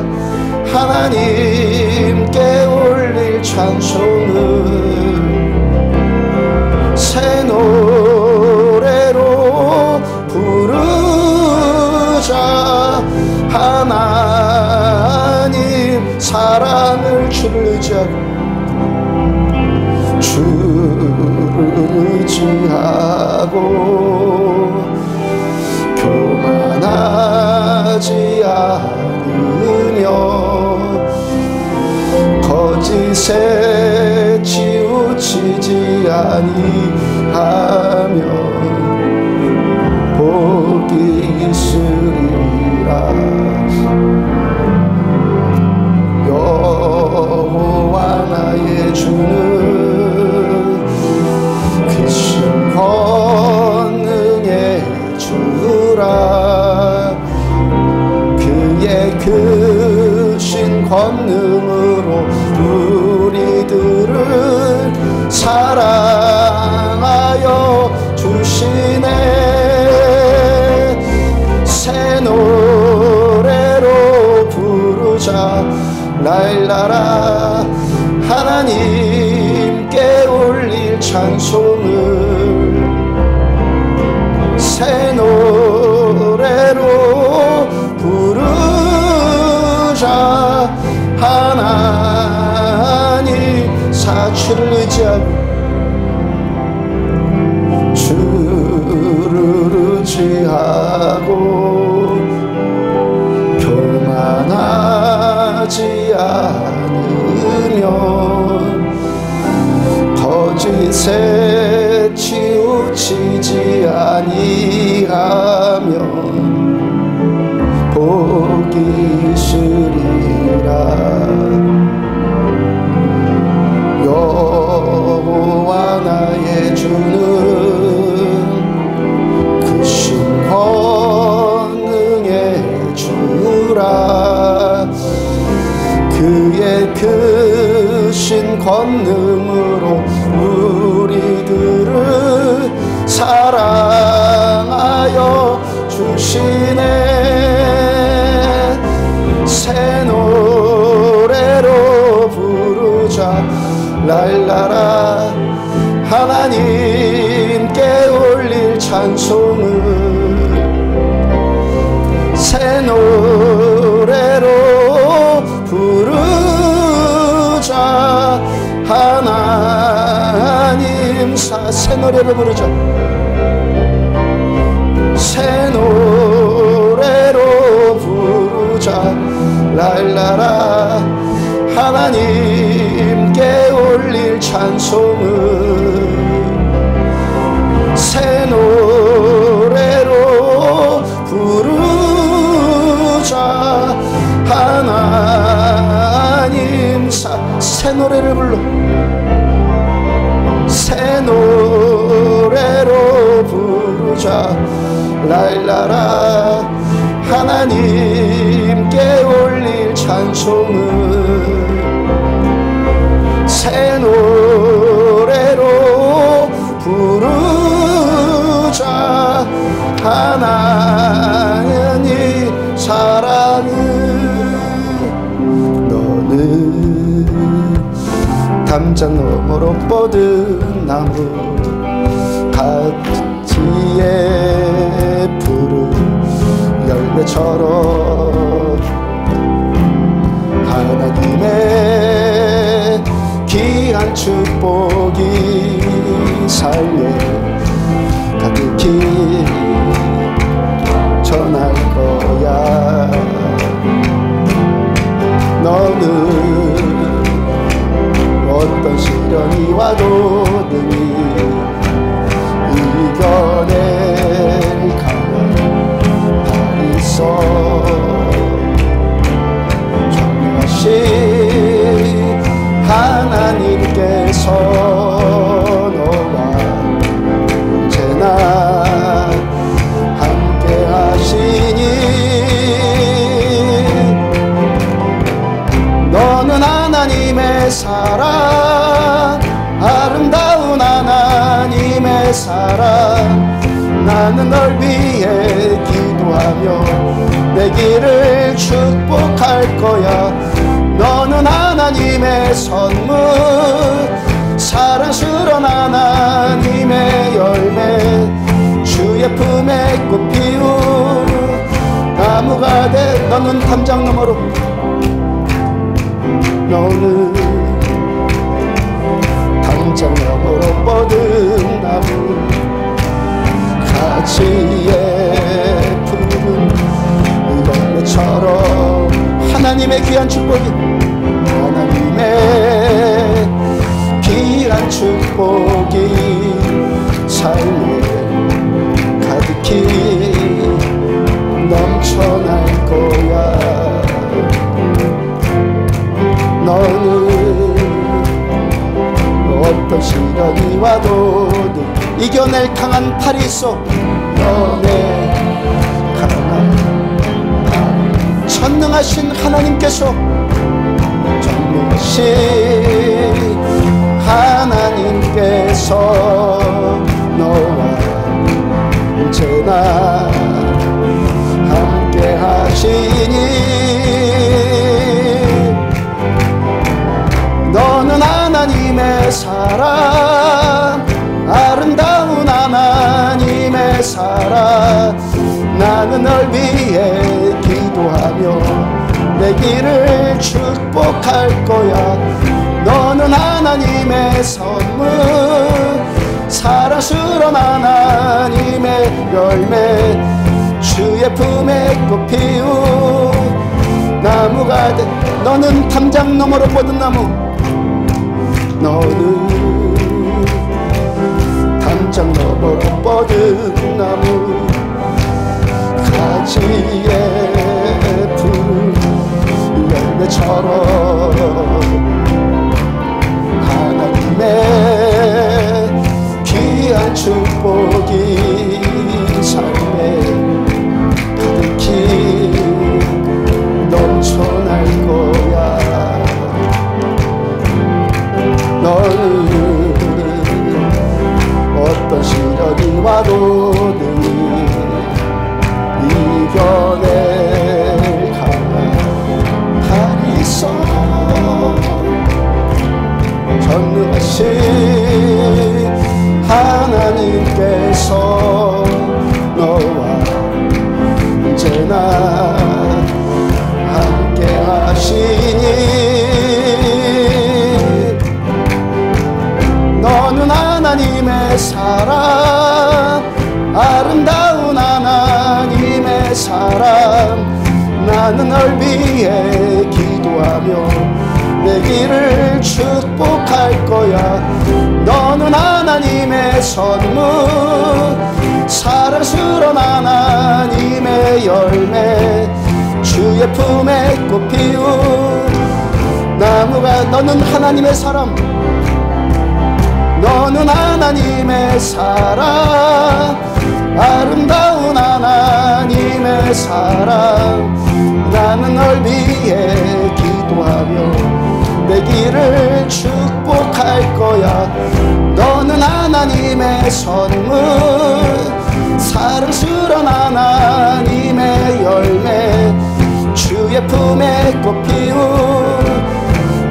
하나님께 올릴 찬송을 새 노래로 부르자. 하나님 사랑을 주를 의지하고 주를 의지하고 교만하지 않으며 거짓에 치우치지 아니하며 복이 있으리라. 여호와 나의 주는 크신 권능의 주라. 그의 크신 권능으로 우리들을 사랑하여 랄라라 하나님께 올릴 찬송을 새 노래로 부르자. 하나님 사치를 의지하고 주를 의지하고 교만하지 않으면 거짓에 치우치지 아니하면 복이 있으리라. 여호와 나의 주는 크신 권능의 주라. 그의 크신 권능으로 우리들을 사랑하여 주시네. 새 노래로 부르자. 랄라라 하나님께 올릴 찬송을 새 노래로 부르자. 하나님 새 노래를 부르자. 새 노래로 부르자. 랄라라 하나님께 올릴 찬송을 새 노래로 부르자. 하나님 새 노래를 불러. 새 노래로 부르자. 랄라라 하나님께 올릴 찬송을 새 노래로 부르자. 하나님 사랑을 너는 담장 너머로 뻗은 나무 가지에 푸른 열매처럼 하나님의 귀한 축복이 삶에 가득히 전할 거야. 너는 어떤 시련이 와도 능히 이겨낼 강한 발이 있어. 전능하신 하나님께서 너와 언제나 함께 하시니 너는 하나님의 사랑 아름다운 하나님의 사랑. 나는 널 위해 기도하며 내 길을 축복할 거야. 너는 하나님의 선물 사랑스러운 하나님의 열매 주의 품에 꽃 피운 나무가 돼. 너는 담장 너머로 너는 담장 너머로 뻗은 나무 가지에 푸른 열매처럼 하나님의 귀한 축복이 하나님의 귀한 축복이 삶에 가득히 넘쳐날 거야. 너는 어떤 시련이 와도 이겨낼 강한 팔이 있어. 너의 강한 팔 전능하신 하나님께서 전능하신 하나님께서 너와 언제나 함께 하시니 하나님의 사랑, 아름다운 하나님의 사랑. 나는 널 위해 기도하며 내 길을 축복할 거야. 너는 하나님의 선물, 사랑스러운 하나님의 열매, 주의 품에 꽃 피운 나무가 돼. 너는 담장 너머로 뻗은 나무, 너는 담장 너머로 뻗은 나무, 가지에 푸른 열매처럼 하나님의 귀한 축복이 삶에 가득히 넘쳐날 거야. 너는 어떤 시련이 와도 능히 이겨낼 강한 팔이 있어. 전능하신 하나님께서 너와 언제나 함께 하시니, 너는 하나님의 사랑, 아름다운 하나님의 사랑. 나는 널 위해 기도하며 내 길을 축복할 거야. 너는 하나님의 선물, 사랑스러운 하나님의 열매, 주의 품에 꽃 피운 나무가. 너는 하나님의 사람, 너는 하나님의 사랑, 아름다운 하나님의 사랑. 나는 널 위해 기도하며 내 길을 축복할 거야. 너는 하나님의 선물, 사랑스러운 하나님의 열매, 주의 품에 꽃 피운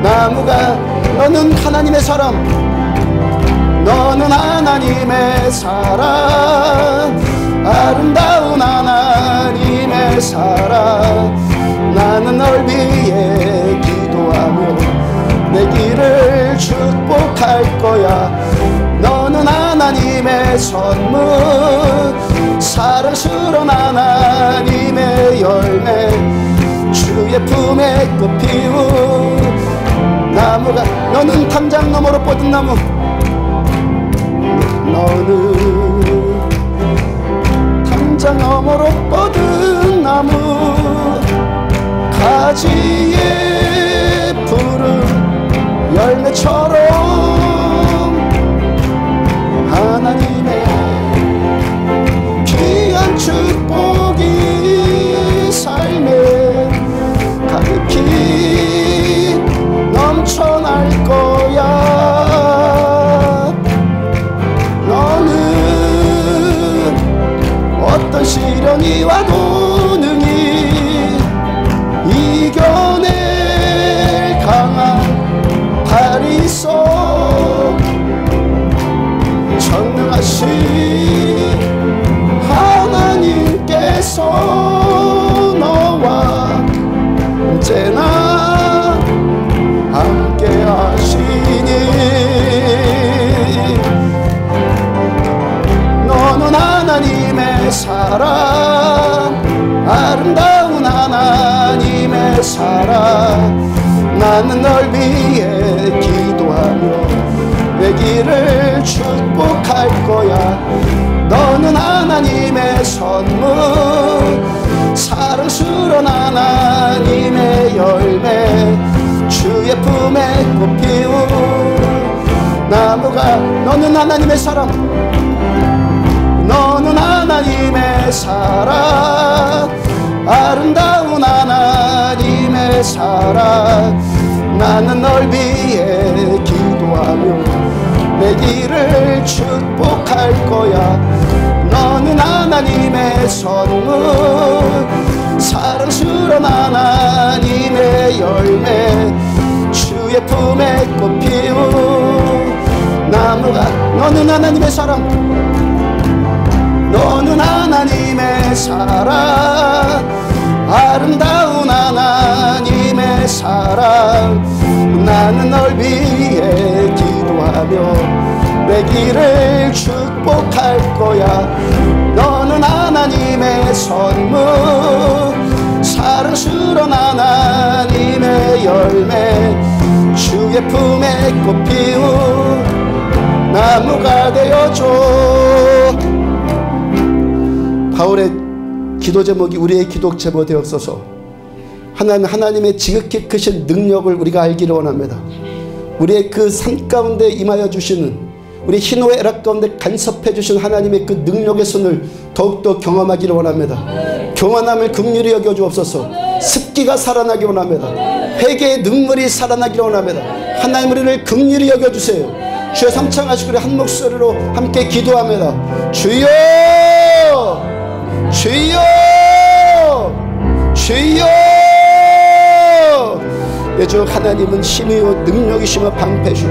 나무가. 너는 하나님의 사람, 너는 하나님의 사랑, 아름다운 하나님의 사랑. 나는 널 위해 기도하며 내 길을 축복할 거야. 너는 하나님의 선물, 사랑스러운 하나님의 열매, 주의 품에 꽃 피운 나무가. 너는 담장 너머로 뻗은 나무, 너는 담장 너머로 뻗은 나무, 가지에 푸른 열매처럼 하나님의 귀한 축복이 삶에 가득히 넘쳐날 거야. 너는 어떤 시련이 와도 능히 이겨낼 강한 팔이 있어. 전능하신 하나님께서 너와 언제나 함께 하시니, 너는 하나님의 사랑, 아름다운 하나님의 사랑. 나는 널 위해 기도하며 내 길을 축복할 거야. 너는 하나님의 선물, 사랑스러운 하나님의 열매, 주의 품에 꽃 피운 나무가. 너는 하나님의 사람, 너는 하나님의 사랑, 아름다운 하나님의 사랑. 나는 널 위해 기도하며 내 길을 축복할 거야. 너는 하나님의 선물, 사랑스러운 하나님의 열매, 주의 품에 꽃 피운 나무가 너는 하나님의 사랑, 너는 하나님의 사랑, 아름다운 하나님의 사랑. 나는 널 위해 기도하며 내 길을 축복할 거야. 너는 하나님의 선물, 사랑스러운 하나님의 열매, 주의 품에 꽃 피운 나무가 되어줘. 바울의 기도 제목이 우리의 기도 제목 되었어서 하나님의 지극히 크신 능력을 우리가 알기를 원합니다. 우리의 그 삶 가운데 임하여 주시는, 우리 희노의 애락 가운데 간섭해 주신 하나님의 그 능력의 손을 더욱더 경험하기를 원합니다. 교만함을 긍휼히 여겨 주옵소서. 습기가 살아나기 원합니다. 회개의 눈물이 살아나기를 원합니다. 하나님 우리를 긍휼히 여겨 주세요. 주여 삼창하시고 우리 한 목소리로 함께 기도합니다. 주여, 주여, 주여. 내 주 하나님은 힘이요 능력이시며 방패시고,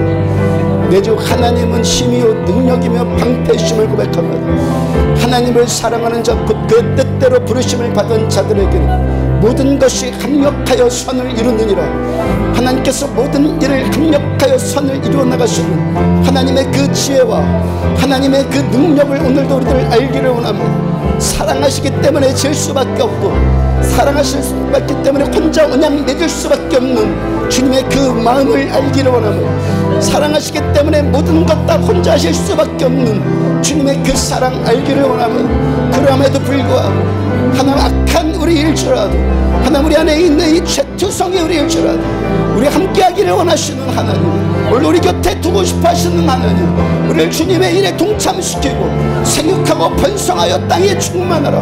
내 주 하나님은 힘이요 능력이며 방패심을 고백합니다. 하나님을 사랑하는 자, 곧 그 뜻대로 부르심을 받은 자들에게는 모든 것이 합력하여 선을 이루느니라. 하나님께서 모든 일을 합력하여 선을 이루어 나가시는 하나님의 그 지혜와 하나님의 그 능력을 오늘도 우리들 알기를 원합니다. 사랑하시기 때문에 질 수밖에 없고, 사랑하실 수밖에 때문에 혼자 그냥 맺을 수밖에 없는 주님의 그 마음을 알기를 원합니다. 사랑하시기 때문에 모든 것 다 혼자 하실 수밖에 없는 주님의 그 사랑 알기를 원합니다. 그럼에도 불구하고 하나님 악한 우리일지라도, 하나님 우리 안에 있는 이 죄투성이 우리일지라도 우리 함께하기를 원하시는 하나님, 오늘 우리 곁에 두고 싶어 하시는 하나님, 우리를 주님의 일에 동참시키고 생육하고 번성하여 땅에 충만하라.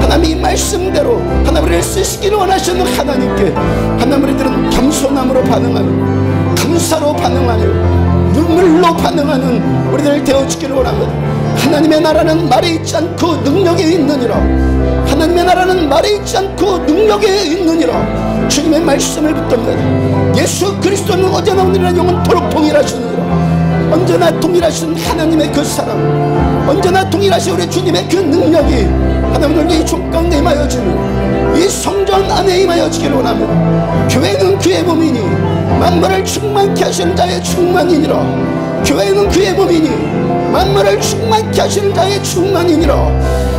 하나님 이 말씀대로 하나님 우리를 쓰시기를 원하시는 하나님께 하나님 우리들은 겸손함으로 반응하며 감사로 반응하며 눈물로 반응하는 우리들 되어지기를 원합니다. 하나님의 나라는 말에 있지 않고 능력에 있느니라. 하나님의 나라는 말에 있지 않고 능력에 있느니라. 주님의 말씀을 붙듭니다. 예수 그리스도는 어제나 오늘이나 영원토록 동일하시느니라. 언제나 동일하신 하나님의 그 사랑, 언제나 동일하신 우리 주님의 그 능력이 하나님 오늘 이 종 가운데 임하여지는 이 성전 안에 임하여지기를 원합니다. 교회는 그의 몸이니 만물을 충만케 하시는 자의 충만이니라. 교회는 그의 몸이니 만물을 충만케 하시는 자의 충만이니라.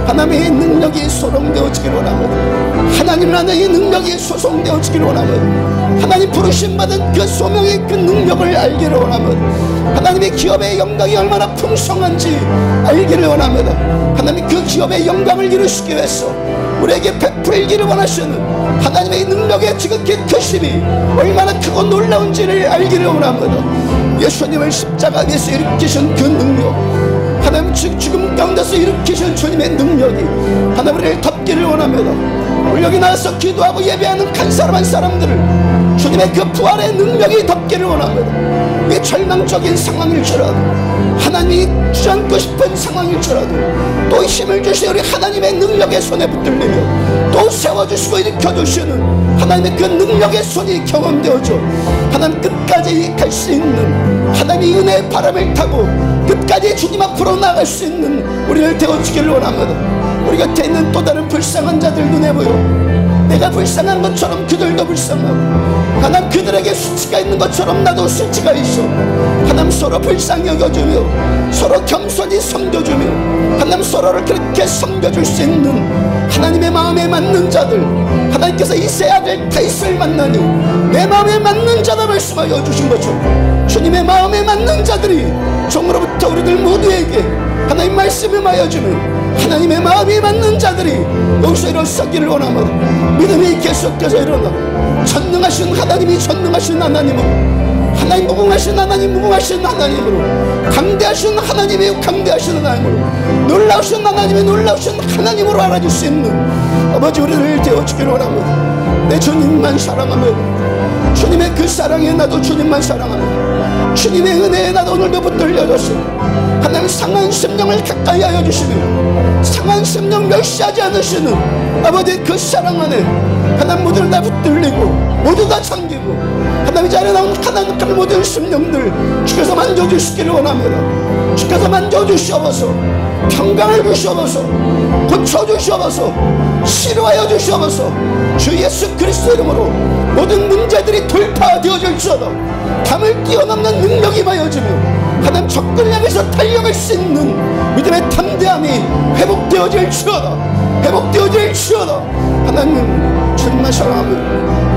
하나님의 능력이 소롱되어지기를 원합니다. 하나님 나라의 능력이 소송되어지기를 원합니다. 하나님 부르심 받은 그 소명의 그 능력을 알기를 원합니다. 하나님의 기업의 영광이 얼마나 풍성한지 알기를 원합니다. 하나님 그 기업의 영광을 이루시기 위해서 우리에게 베풀기를 원하시는 하나님의 능력의 지극히 크심이 얼마나 크고 놀라운지를 알기를 원합니다. 예수님을 십자가 위에서 일으키신 그 능력, 하나님 죽음 가운데서 일으키신 주님의 능력이 하나님 우리를 덮기를 원합니다. 우리 여기 나와서 기도하고 예배하는 한 사람 한 사람들을 주님의 그 부활의 능력이 덮기를 원합니다. 이 절망적인 상황일지라도, 하나님이 주지 않고 싶은 상황일지라도 또 힘을 주시는 우리 하나님의 능력의 손에 붙들리며 또 세워주시고 일으켜주시는 하나님의 그 능력의 손이 경험되어져 하나님 끝까지 갈 수 있는 하나님의 은혜의 바람을 타고 끝까지 주님 앞으로 나갈 수 있는 우리를 되어주기를 원합니다. 우리 곁에 있는 또 다른 불쌍한 자들 눈에 보여 내가 불쌍한 것처럼 그들도 불쌍하고, 하나님 그들에게 수치가 있는 것처럼 나도 수치가 있어. 하나님 서로 불쌍히 여겨주며 서로 겸손히 섬겨주며 하나님 서로를 그렇게 섬겨줄 수 있는 하나님의 마음에 맞는 자들, 하나님께서 이 세 아들 다윗을 만나니 내 마음에 맞는 자다 말씀하여 주신 것처럼 주님의 마음에 맞는 자들이 종으로부터 우리들 모두에게 하나님 말씀을 하여주는 하나님의 마음이 맞는 자들이 여기서 일어서기를 원합니다. 믿음이 계속해서 일어나 전능하신 하나님이 전능하신 하나님으로, 하나님 무궁하신 하나님 무궁하신 하나님으로, 강대하신 하나님이 강대하신 하나님으로, 놀라우신 하나님이 놀라우신 하나님으로 알아줄 수 있는 아버지 우리를 되어주기를 원합니다. 내 주님만 사랑하며 주님의 그 사랑에 나도 주님만 사랑하며 주님의 은혜에 나도 오늘도 붙들려졌어. 하나님 상한 심령을 가까이 하여 주시며 상한 심령 멸시하지 않으시는 아버지 그 사랑 안에 하나님 모두를 다 붙들리고 모두 다 잠기고 하나님 하나님 자리에 나온 하나님의 모든 심령들 주께서 만져주시기를 원합니다. 주께서 만져주시옵소서. 평강을 주시옵소서. 고쳐주시옵소서. 치료하여 주시옵소서. 주 예수 그리스도 이름으로 모든 문제들이 돌파되어질지어다. 담을 뛰어넘는 능력이 임하여지며 하나님 적군을 향해서 달려갈 수 있는 믿음의 담대함이 회복되어질지어다. 회복되어질지어다. 하나님 주님만 사랑합니다.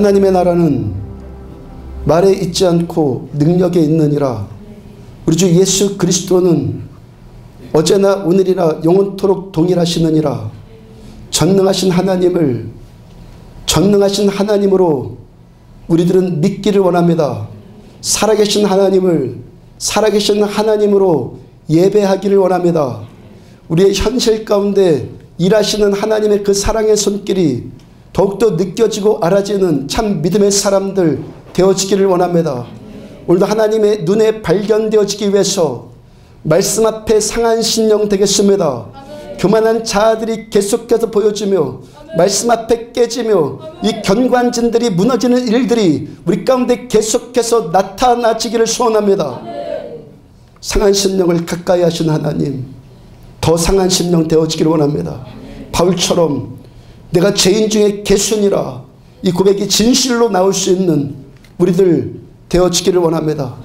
하나님의 나라는 말에 있지 않고 능력에 있느니라. 우리 주 예수 그리스도는 어제나 오늘이나 영원토록 동일하시느니라. 전능하신 하나님으로 우리들은 믿기를 원합니다. 살아계신 하나님으로 예배하기를 원합니다. 우리의 현실 가운데 일하시는 하나님의 그 사랑의 손길이 더욱더 느껴지고 알아지는 참 믿음의 사람들 되어지기를 원합니다. 오늘도 하나님의 눈에 발견되어지기 위해서 말씀 앞에 상한 심령 되겠습니다. 교만한 자아들이 계속해서 보여지며 말씀 앞에 깨지며 이 견관진들이 무너지는 일들이 우리 가운데 계속해서 나타나지기를 소원합니다. 상한 심령을 가까이 하신 하나님, 더 상한 심령 되어지기를 원합니다. 바울처럼 내가 죄인 중에 개순이라 이 고백이 진실로 나올 수 있는 우리들 되어지기를 원합니다.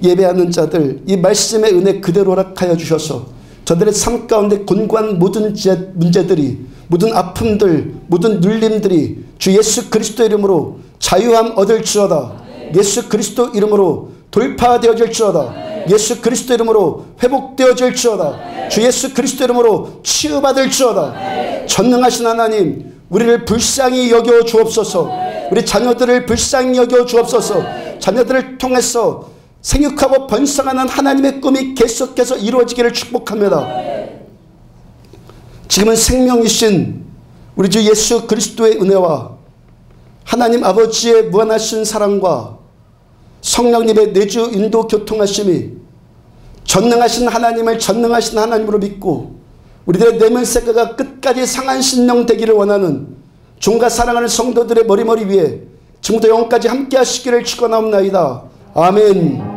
예배하는 자들 이 말씀의 은혜 그대로 허락하여 주셔서 저들의 삶 가운데 곤고한 모든 문제들이, 모든 아픔들, 모든 눌림들이 주 예수 그리스도 이름으로 자유함 얻을지어다. 예수 그리스도 이름으로 돌파되어질지어다. 예수 그리스도 이름으로 회복되어질지어다. 주 예수 그리스도 이름으로 치유받을지어다. 전능하신 하나님, 우리를 불쌍히 여겨 주옵소서. 우리 자녀들을 불쌍히 여겨 주옵소서. 자녀들을 통해서 생육하고 번성하는 하나님의 꿈이 계속해서 이루어지기를 축복합니다. 지금은 생명이신 우리 주 예수 그리스도의 은혜와 하나님 아버지의 무한하신 사랑과 성령님의 내주 인도 교통하심이 전능하신 하나님을 전능하신 하나님으로 믿고 우리들의 내면 세계가 끝까지 상한 심령 되기를 원하는 종과 사랑하는 성도들의 머리 위에 지금부터 영원까지 함께 하시기를 축원하옵나이다. 아멘.